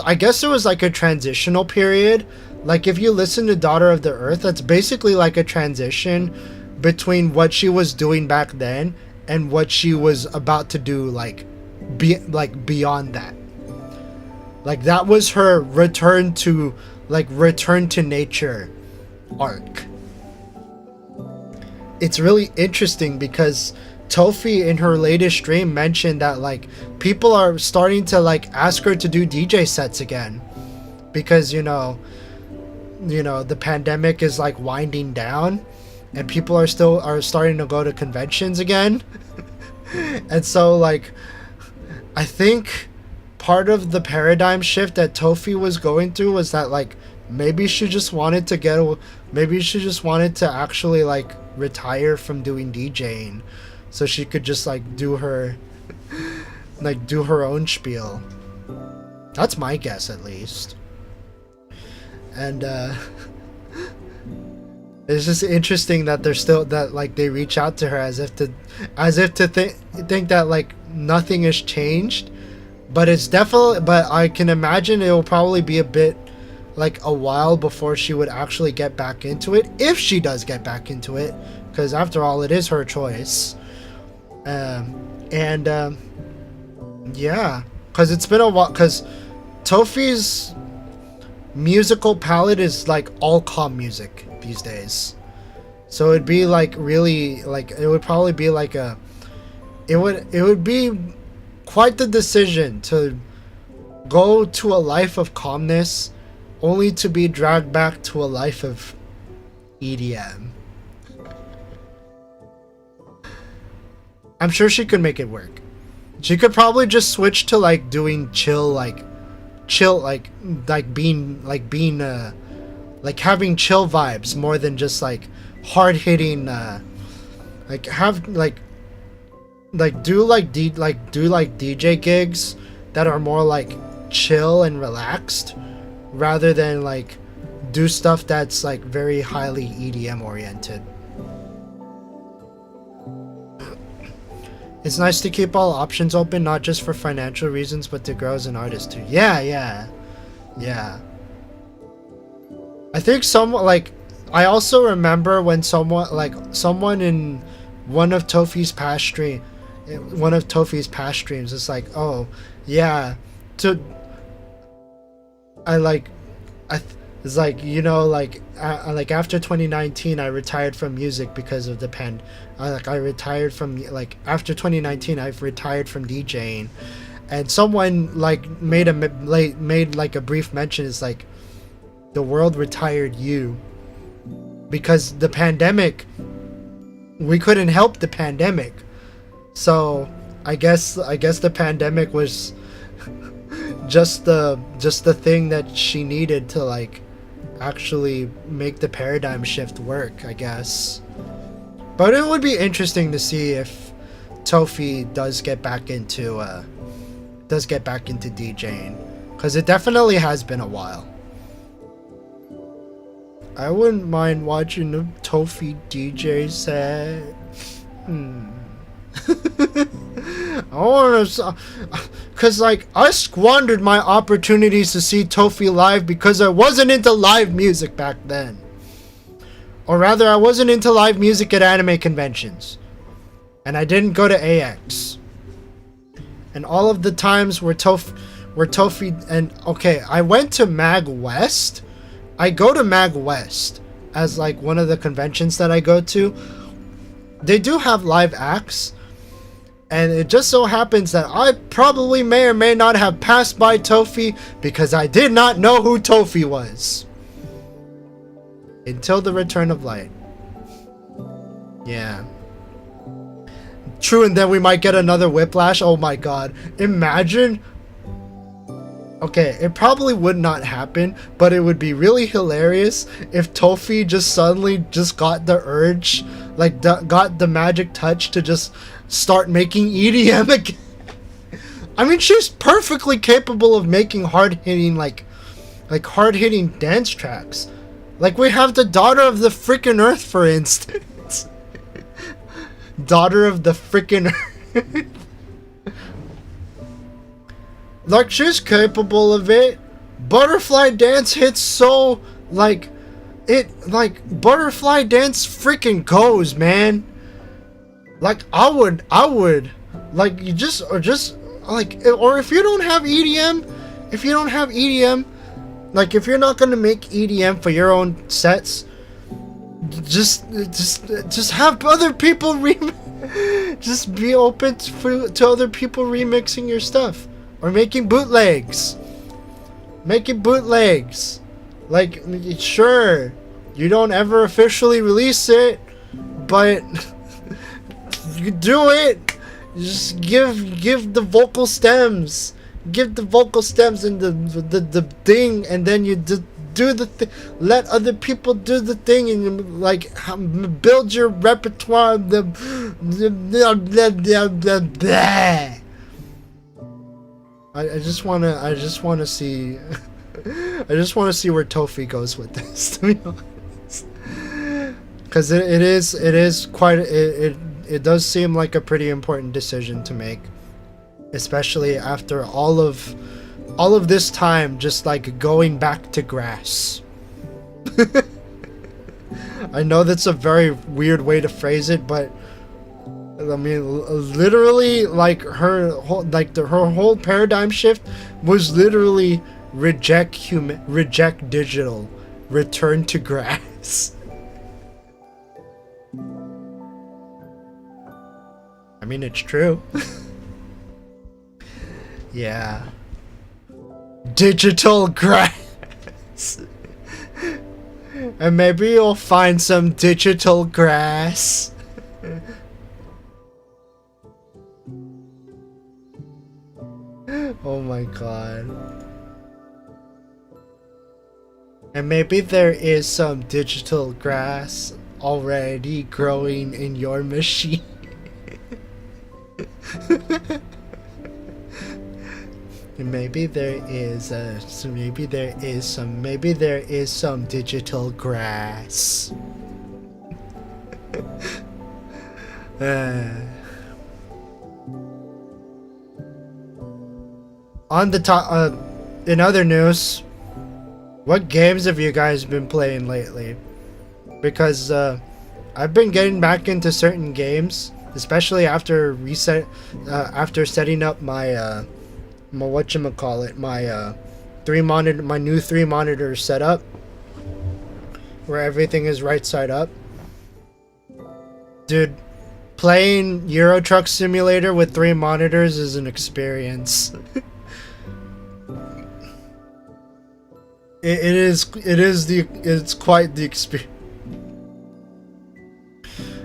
I guess there was like a transitional period. Like if you listen to Daughter of the Earth, that's basically like a transition between what she was doing back then and what she was about to do like beyond that. Like that was her return to nature arc. It's really interesting because Tofi in her latest stream mentioned that like people are starting to like ask her to do DJ sets again because you know the pandemic is like winding down and people are starting to go to conventions again. And so like I think part of the paradigm shift that Tofi was going through was that like maybe she just wanted to actually like retire from doing DJing so she could just like do her own spiel. That's my guess, at least. And it's just interesting that they reach out to her as if to think that like nothing has changed, but I can imagine it will probably be a bit like a while before she would actually get back into it, if she does get back into it, because after all it is her choice. Yeah, because it's been a while, because Tofi's musical palette is like all calm music these days, so it'd be like really like it would probably be like it would be quite the decision to go to a life of calmness only to be dragged back to a life of EDM. I'm sure she could make it work. She could probably just switch to like doing having chill vibes more than just like hard hitting do DJ gigs that are more like chill and relaxed rather than like do stuff that's like very highly EDM oriented. It's nice to keep all options open, not just for financial reasons, but to grow as an artist too. Yeah. I think I also remember when someone in one of Tofi's past streams is like, oh yeah, it's like, you know, like after 2019 I retired from music because of the I retired from after 2019 I've retired from DJing, and someone like made like a brief mention. It's like the world retired you because the pandemic, we couldn't help the pandemic, so I guess the pandemic was just the thing that she needed to like actually make the paradigm shift work, I guess. But it would be interesting to see if Tofi does get back into DJing, because it definitely has been a while. I wouldn't mind watching a Tofi DJ set. I want to, cause like I squandered my opportunities to see Tofi live because I wasn't into live music back then, or rather, I wasn't into live music at anime conventions, and I didn't go to AX. And all of the times where Tofi and okay, I went to Mag West. I go to Mag West as like one of the conventions that I go to. They do have live acts. And it just so happens that I probably may or may not have passed by Tofi because I did not know who Tofi was. Until the Return of Light. Yeah. True, and then we might get another Whiplash. Oh my god. Imagine. Okay, it probably would not happen, but it would be really hilarious if Tofi just suddenly just got the urge, like got the magic touch to just start making EDM again. I mean, she's perfectly capable of making hard-hitting, like hard-hitting dance tracks. Like, we have the Daughter of the Frickin' Earth, for instance. Daughter of the Frickin' Earth. Like, she's capable of it. Butterfly Dance hits so, like, Butterfly Dance freaking goes, man. Like, I would, like, or if you don't have EDM, like, if you're not gonna make EDM for your own sets, just have other people just be open to other people remixing your stuff. Or making bootlegs. Like, sure, you don't ever officially release it, but you do it. Just give the vocal stems. Give the vocal stems and the thing, and then you do the thing. Let other people do the thing, and you, like, build your repertoire. I just wanna see where Tofi goes with this, to be honest. Because it does seem like a pretty important decision to make, especially after all of this time just like going back to grass. I know that's a very weird way to phrase it, but I mean, literally, like, her whole paradigm shift was literally reject digital, return to grass. I mean, it's true. Yeah. Digital grass. And maybe you'll find some digital grass. Oh my god. And maybe there is some digital grass already growing in your machine. And maybe there is some digital grass. On the top, in other news, what games have you guys been playing lately? Because I've been getting back into certain games, especially after after setting up my my whatchamacallit, my my new 3-monitor setup, where everything is right side up. Dude, playing Euro Truck Simulator with 3 monitors is an experience. It's quite the experience.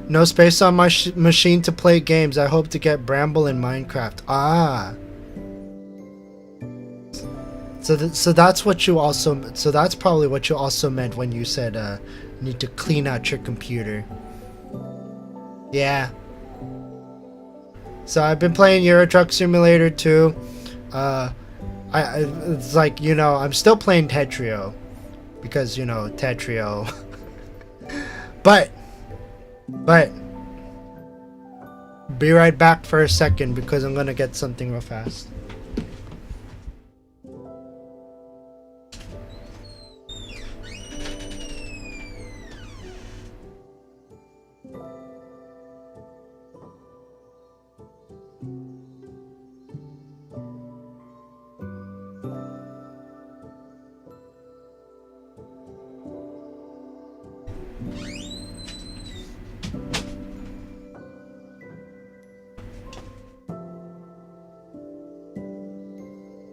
No space on my machine to play games. I hope to get Bramble in Minecraft. Ah. So that's what you also. So that's probably what you also meant when you said need to clean out your computer. Yeah. So I've been playing Euro Truck Simulator 2. It's like, you know, I'm still playing Tetrio because, you know, Tetrio. but be right back for a second because I'm gonna get something real fast.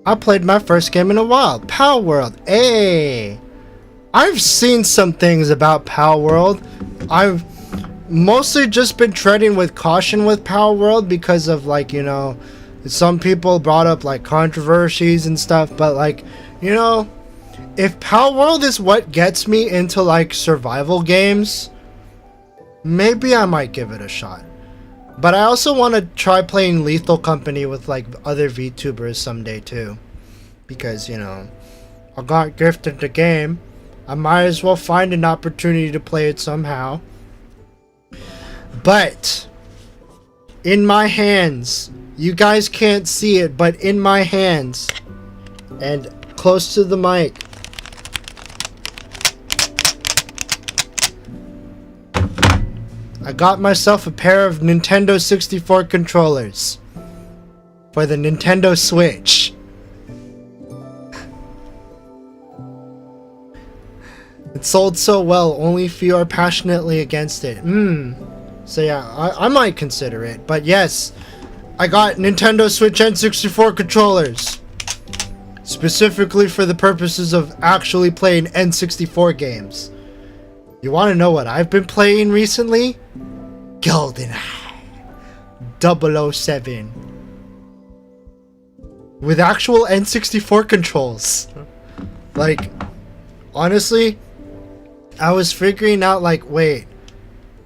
I played my first game in a while, Power World. Hey, I've seen some things about Power World. mostly just been treading with caution with Power World because of, like, you know, some people brought up like controversies and stuff, but like, you know, if Power World is what gets me into like survival games, maybe I might give it a shot. But I also want to try playing Lethal Company with like other VTubers someday too, because, you know, I got gifted the game, I might as well find an opportunity to play it somehow. But in my hands, you guys can't see it, but in my hands and close to the mic, I got myself a pair of Nintendo 64 controllers for the Nintendo Switch. It sold so well, only few are passionately against it. So yeah, I might consider it. But yes, I got Nintendo Switch N64 controllers. Specifically for the purposes of actually playing N64 games. You want to know what I've been playing recently? GoldenEye 007. With actual N64 controls. Like, honestly, I was figuring out, like, wait,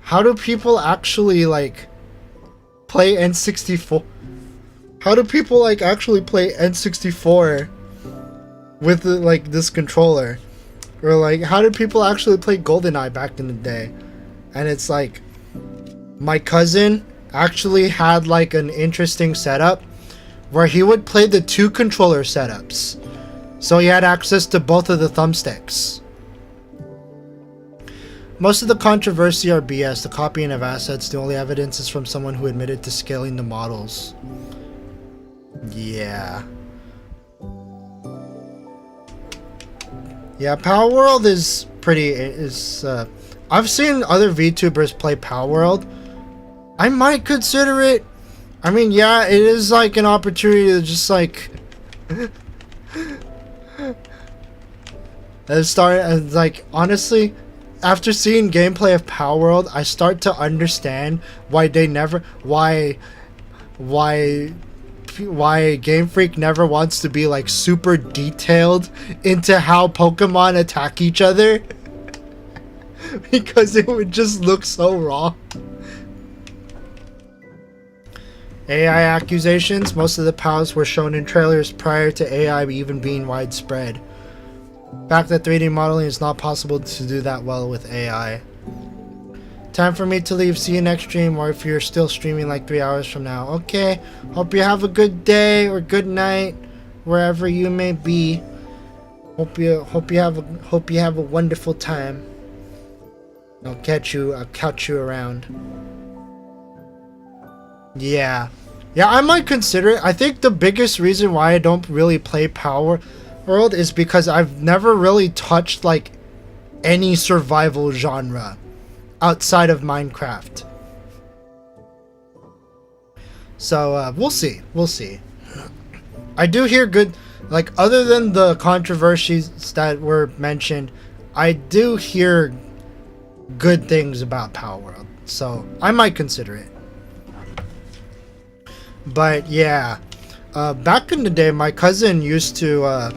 how do people actually, like, play N64? How do people, like, actually play N64 with, like, this controller? Or, like, how did people actually play GoldenEye back in the day? And it's like, my cousin actually had, like, an interesting setup where he would play the 2 controller setups. So he had access to both of the thumbsticks. Most of the controversy are BS. The copying of assets, the only evidence is from someone who admitted to scaling the models. Yeah. Yeah, Power World is pretty, I've seen other VTubers play Power World. I might consider it. I mean, yeah, it is like an opportunity to just like like, honestly, after seeing gameplay of Power World, I start to understand why Game Freak never wants to be like super detailed into how Pokemon attack each other. Because it would just look so wrong. AI accusations. Most of the POWs were shown in trailers prior to AI even being widespread. Fact that 3D modeling is not possible to do that well with AI. Time for me to leave. See you next stream, or if you're still streaming like 3 hours from now. Okay. Hope you have a good day or good night wherever you may be. Hope you have a wonderful time. I'll catch you around. Yeah, I might consider it. I think the biggest reason why I don't really play Power World is because I've never really touched like any survival genre outside of Minecraft. So we'll see. I do hear good, like, other than the controversies that were mentioned, I do hear good things about Power World, so I might consider it. But yeah, back in the day, my cousin used to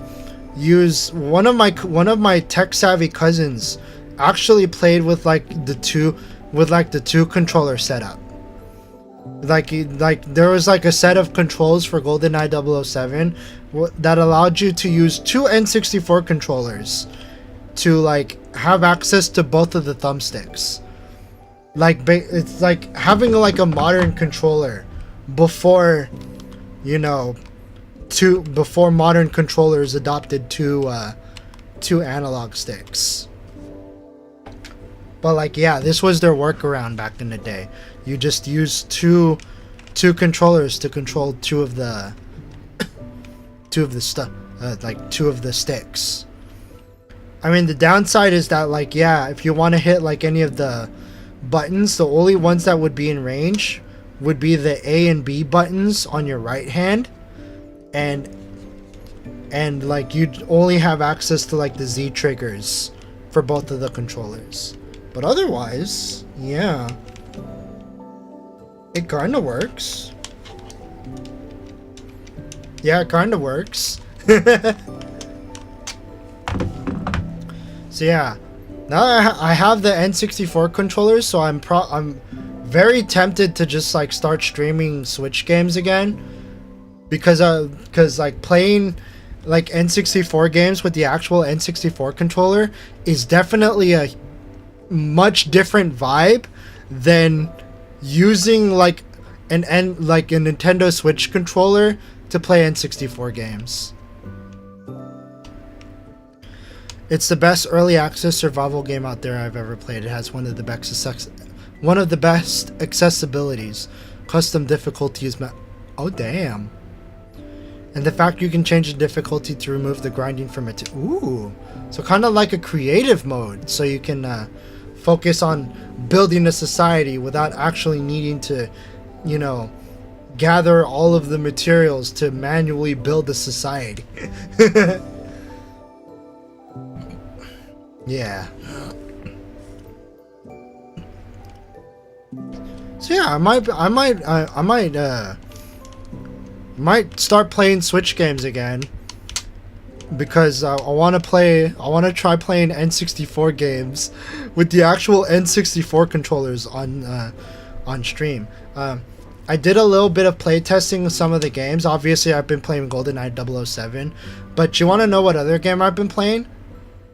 use one of my tech savvy cousins actually played with like the two controller setup. Like there was like a set of controls for GoldenEye 007 that allowed you to use 2 N64 controllers to like have access to both of the thumbsticks. Like it's like having like a modern controller before, you know, before modern controllers adopted two analog sticks. But like, yeah, this was their workaround back in the day. You just use two controllers to control two of the sticks. I mean, the downside is that, like, yeah, if you want to hit like any of the buttons, the only ones that would be in range would be the A and B buttons on your right hand, and like you'd only have access to like the Z triggers for both of the controllers. But otherwise, yeah, It kinda works. Yeah, it kinda works. So yeah, now I have the N64 controllers, so I'm very tempted to just like start streaming Switch games again, because like playing like N64 games with the actual N64 controller is definitely a much different vibe than using like a Nintendo Switch controller to play N64 games. It's the best early access survival game out there I've ever played. It has one of the best accessibilities. Custom difficulties. Oh damn. And the fact you can change the difficulty to remove the grinding from it. Ooh. So kind of like a creative mode, so you can focus on building a society without actually needing to, you know, gather all of the materials to manually build a society. Yeah. So yeah, I might start playing Switch games again, because I want to try playing N64 games with the actual N64 controllers on stream. I did a little bit of playtesting with some of the games. Obviously, I've been playing GoldenEye 007, but you want to know what other game I've been playing?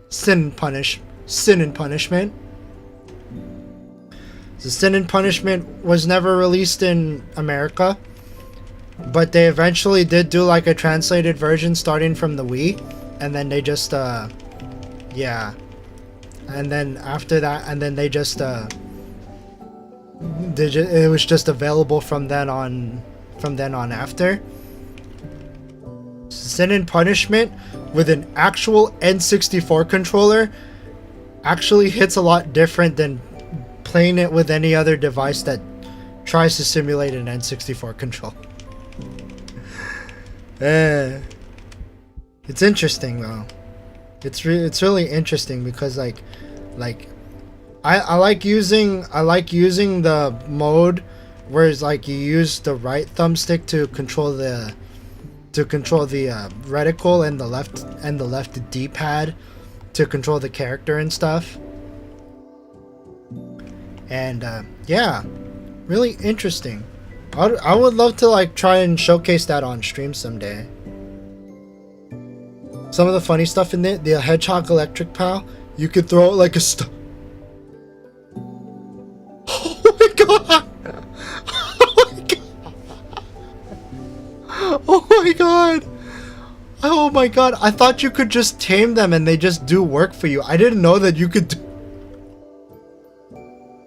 Sin and Punishment. The Sin and Punishment was never released in America, but they eventually did do like a translated version starting from the Wii, and then they just yeah, and then after that, and then they just it was just available from then on after. Sin and Punishment with an actual N64 controller actually hits a lot different than playing it with any other device that tries to simulate an N64 control. It's interesting though. It's really interesting because like I like using the mode where it's like you use the right thumbstick to control the reticle and the left D-pad to control the character and stuff. And yeah, really interesting. I would love to like try and showcase that on stream someday. Some of the funny stuff in it, the Hedgehog Electric Pal, you could throw it like a Oh my god! Oh my god! Oh my god! I thought you could just tame them and they just do work for you. I didn't know that you could do...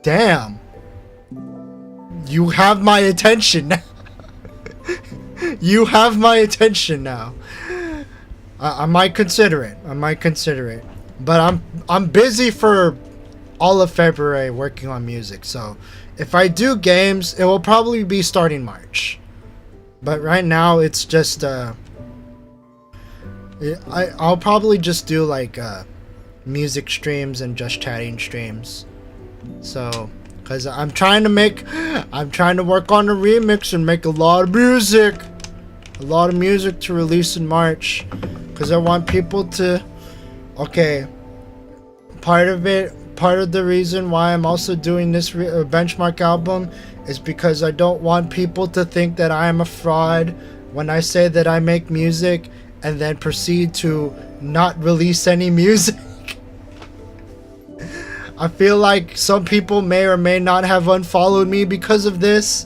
Damn. You have my attention now. You have my attention now. I might consider it. But I'm busy for all of February working on music. So if I do games, it will probably be starting March. But right now it's just I'll probably just do like music streams and just chatting streams. So because I'm trying to work on a remix and make a lot of music to release in March, because I want people to, okay, part of the reason why I'm also doing this benchmark album is because I don't want people to think that I am a fraud when I say that I make music and then proceed to not release any music. I feel like some people may or may not have unfollowed me because of this,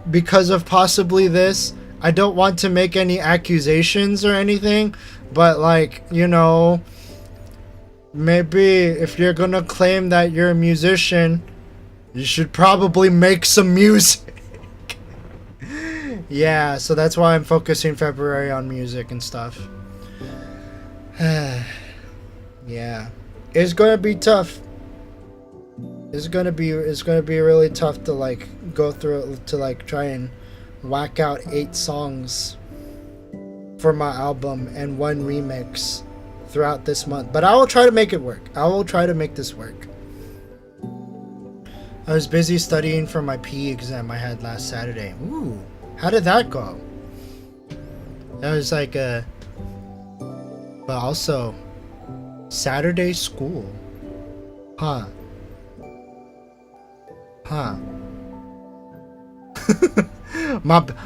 because of possibly this. I don't want to make any accusations or anything, but like, you know, maybe if you're gonna claim that you're a musician, you should probably make some music. Yeah, so that's why I'm focusing February on music and stuff. Yeah. It's gonna be tough. It's gonna be really tough to like go through to like try and whack out 8 songs for my album and 1 remix throughout this month. But I will try to make it work. I will try to make this work. I was busy studying for my PE exam I had last Saturday. Ooh, how did that go? That was like a... But also, Saturday school. Huh. Huh.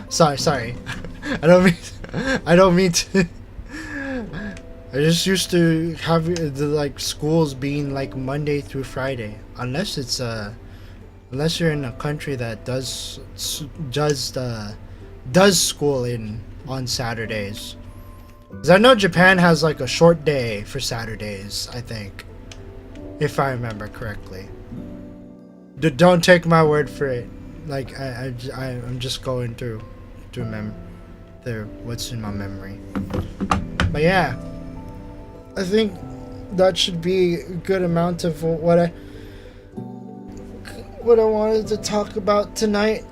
Sorry. I don't mean to. I just used to have the like schools being like Monday through Friday, unless it's unless you're in a country that does school on Saturdays. 'Cause I know Japan has like a short day for Saturdays, I think, if I remember correctly. Don't take my word for it. Like I'm just going through what's in my memory. But yeah, I think that should be a good amount of what I wanted to talk about tonight.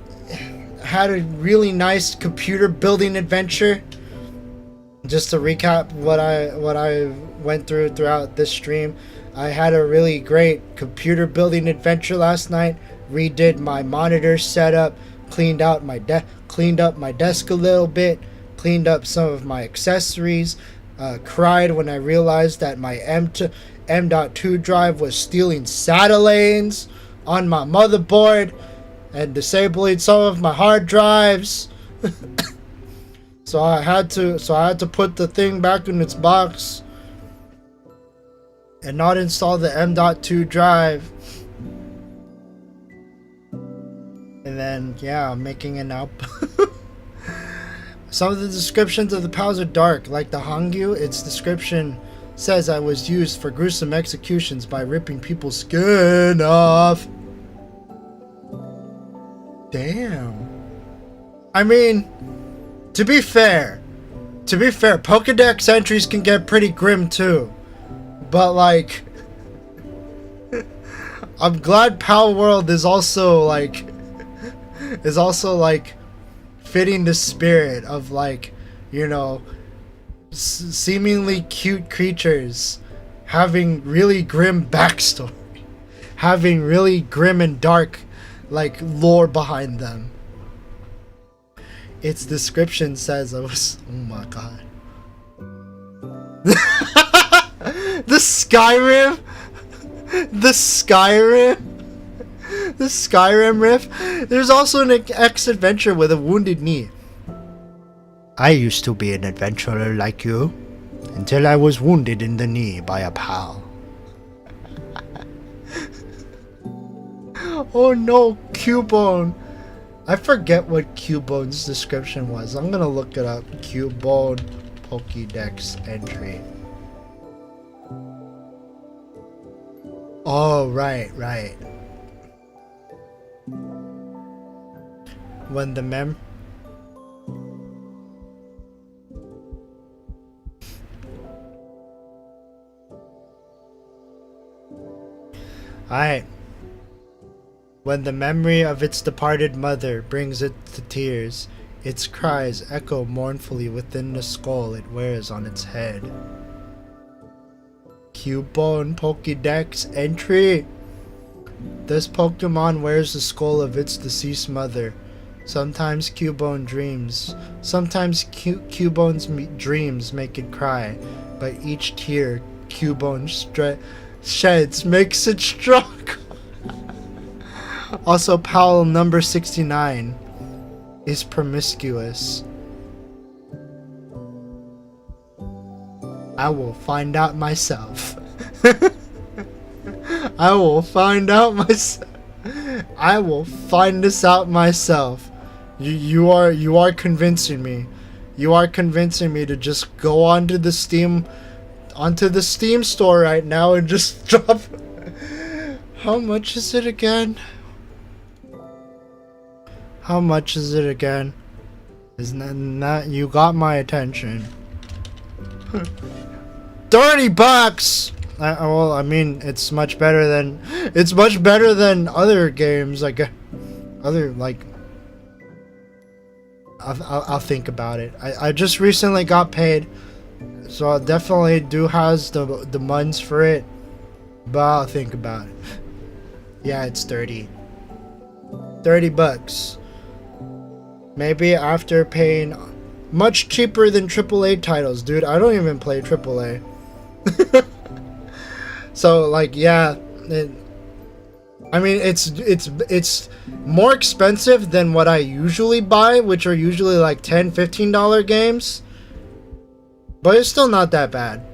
I had a really nice computer building adventure. Just to recap what I went throughout this stream, I had a really great computer building adventure last night. Redid my monitor setup, cleaned up my desk a little bit, cleaned up some of my accessories. Cried when I realized that my M.2 drive was stealing SATA lanes on my motherboard and disabling some of my hard drives. So I had to put the thing back in its box and not install the M.2 drive. And then yeah, I'm making it now. Some of the descriptions of the pals are dark, like the Hangyu. Its description says I was used for gruesome executions by ripping people's skin off. Damn. I mean, to be fair, Pokédex entries can get pretty grim too. But like, I'm glad Pal World is also like fitting the spirit of like, you know, seemingly cute creatures having really grim backstory, having really grim and dark like lore behind them. Its description says I was, oh my god. The Skyrim riff. There's also an ex-adventurer with a wounded knee. I used to be an adventurer like you, until I was wounded in the knee by a pal. Oh no, Cubone. I forget what Cubone's description was. I'm gonna look it up. Cubone Pokédex entry. Oh, right. When the Alright. When the memory of its departed mother brings it to tears, its cries echo mournfully within the skull it wears on its head. Cubone Pokédex entry. This Pokemon wears the skull of its deceased mother. Sometimes Cubone dreams. Sometimes Cubone's dreams make it cry, but each tear Cubone sheds makes it stronger. Also, Powell number 69 is promiscuous. I will find out myself. I will find this out myself. You are convincing me. You are convincing me to just go onto the Steam store right now and just drop. How much is it again? How much is it again? Isn't that you got my attention? $30. Well, I mean, it's much better than other games. Like I'll think about it. I just recently got paid, so I definitely do has the muns for it. But I'll think about it. Yeah, it's 30. $30. Maybe after paying much cheaper than AAA titles, dude. I don't even play AAA. So like, yeah, I mean, it's more expensive than what I usually buy, which are usually like $10-15 games, but it's still not that bad.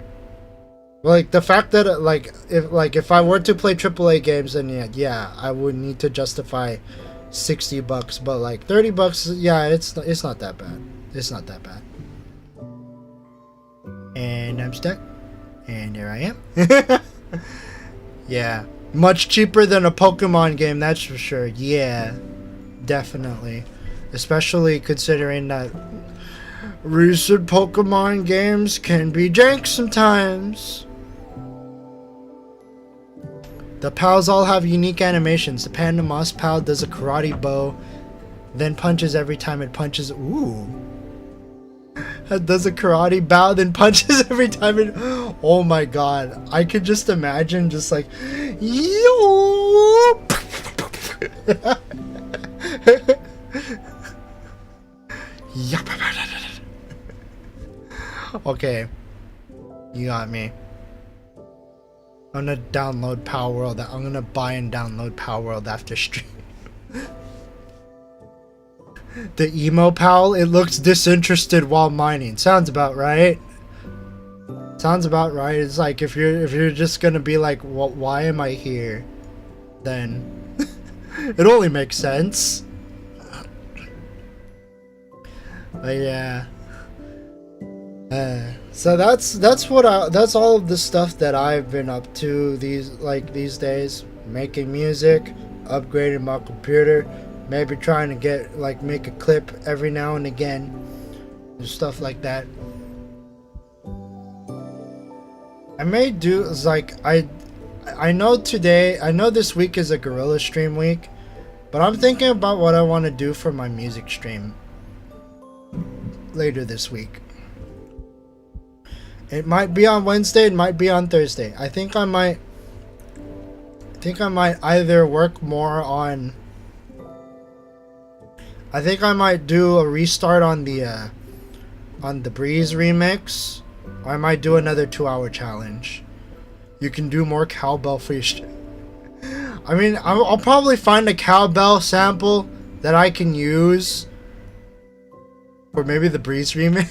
Like the fact that if I were to play AAA games, then yeah, I would need to justify $60, but like $30, yeah, it's not that bad. It's not that bad. And I'm stuck, and there I am. Yeah, much cheaper than a Pokemon game, that's for sure. Yeah, definitely, especially considering that recent Pokemon games can be jank sometimes. The pals all have unique animations. The Panda Moss pal does a karate bow, then punches every time it punches. Ooh. It does a karate bow, then punches every time it. Oh my god. I could just imagine just like. Yo! Okay. You got me. I'm gonna download Power World. I'm gonna buy and download Power World after stream. The emo pal, it looks disinterested while mining. Sounds about right. Sounds about right. It's like if you're just gonna be like, why am I here? Then it only makes sense. But yeah. So that's all of the stuff that I've been up to these days. Making music, upgrading my computer, maybe trying to make a clip every now and again, and stuff like that. I may do I know this week is a gorilla stream week, but I'm thinking about what I want to do for my music stream later this week. It might be on Wednesday, it might be on Thursday. I think I might either work more on I think I might do a restart on the Breeze remix, or I might do another 2-hour challenge. You can do more cowbell for your I mean, I'll probably find a cowbell sample that I can use for maybe the Breeze remix.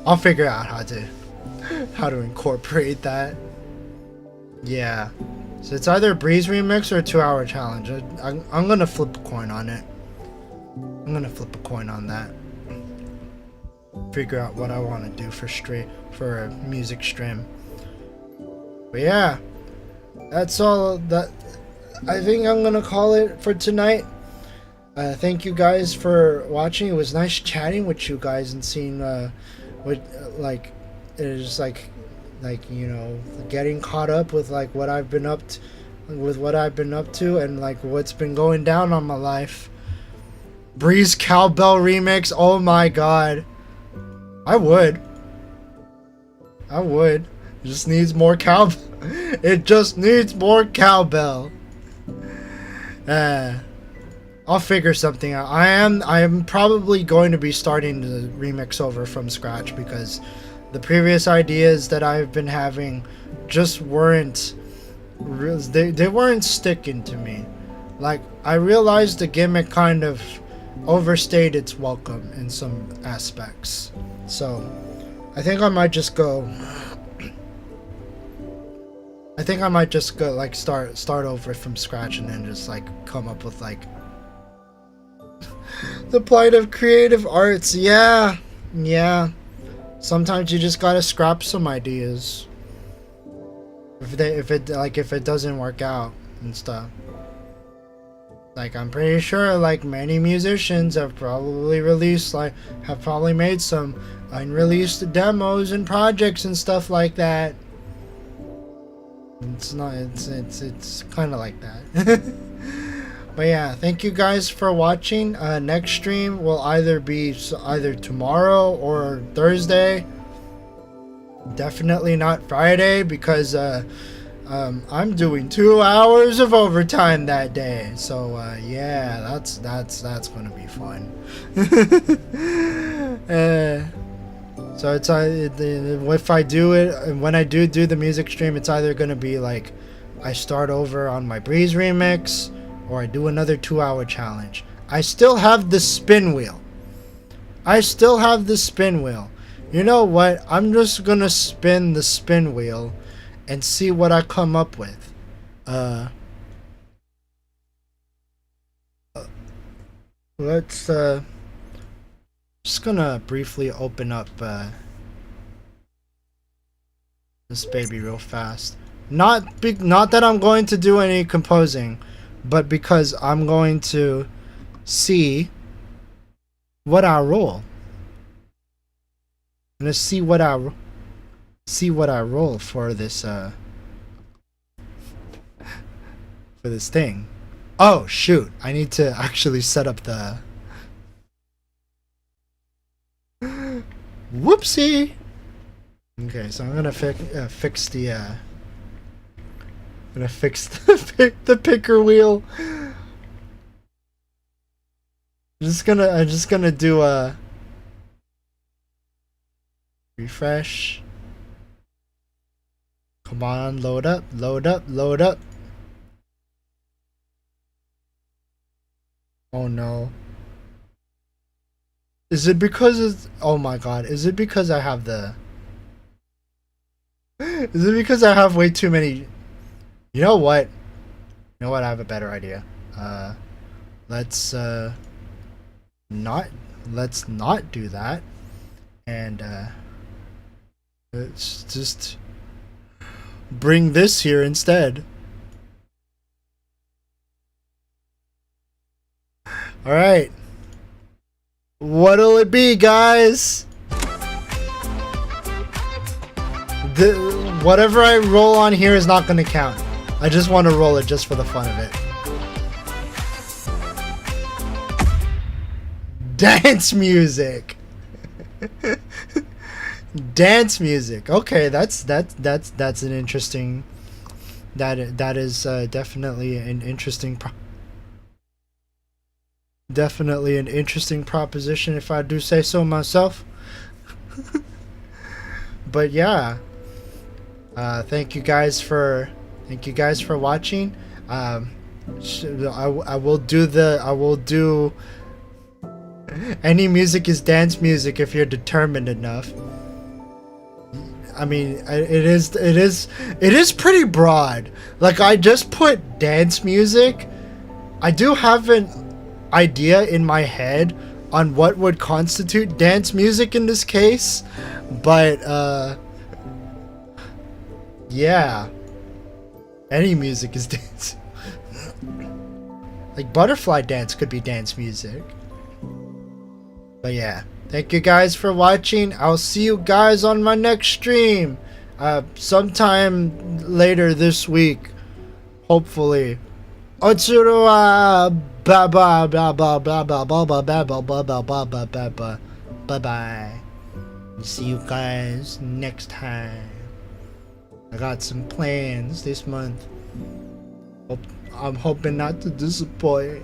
I'll figure out how to incorporate that. Yeah. So it's either a Breeze remix or a 2-hour challenge. I'm gonna flip a coin on it. I'm gonna flip a coin on that. Figure out what I want to do for a music stream. But yeah, that's all that I think I'm gonna call it for tonight. Thank you guys for watching. It was nice chatting with you guys and seeing it is like you know, getting caught up with like what I've been up to and like what's been going down on my life. Breeze cowbell remix, oh my god. I would. It just needs more cowbell. It just needs more cowbell. I'll figure something out. I am probably going to be starting the remix over from scratch because the previous ideas that I've been having just weren't they weren't sticking to me. Like, I realized the gimmick kind of overstayed its welcome in some aspects. So I think I might just go like start over from scratch and then just like come up with like the plight of creative arts. Yeah. Sometimes you just gotta scrap some ideas if it doesn't work out and stuff. Like, I'm pretty sure like many musicians have probably made some unreleased demos and projects and stuff like that. It's kind of like that. But yeah, thank you guys for watching. Next stream will either be tomorrow or Thursday. Definitely not Friday because I'm doing 2 hours of overtime that day, so yeah, that's gonna be fun. So it's if I do it, when I do the music stream, it's either gonna be like I start over on my Breeze remix, or I do another 2-hour challenge. I still have the spin wheel. You know what? I'm just gonna spin the spin wheel and see what I come up with. Let's just gonna briefly open up this baby real fast. Not that I'm going to do any composing, but because I'm going to see what I roll. I'm gonna see what I roll for this for this thing. Oh shoot! I need to actually set up the. Whoopsie. Okay, so I'm gonna fix the. I'm gonna fix the picker wheel. I'm just gonna do a refresh. Come on, load up. Oh no. Is it because it's, oh my god, is it because I have way too many? You know what? I have a better idea. Let's not do that. And let's just bring this here instead. All right. What'll it be, guys? Whatever I roll on here is not going to count. I just want to roll it just for the fun of it. Dance music. Dance music. Okay, that's an interesting. That is definitely an interesting. Definitely an interesting proposition, if I do say so myself. But yeah, thank you guys for watching. I will do any music is dance music if you're determined enough. I mean, it is pretty broad. Like, I just put dance music. I do have an idea in my head on what would constitute dance music in this case, but yeah, any music is dance. Like butterfly dance could be dance music. But yeah, thank you guys for watching. I'll see you guys on my next stream sometime later this week, hopefully. Bye bye. See you guys next time. I got some plans this month. I'm hoping not to disappoint.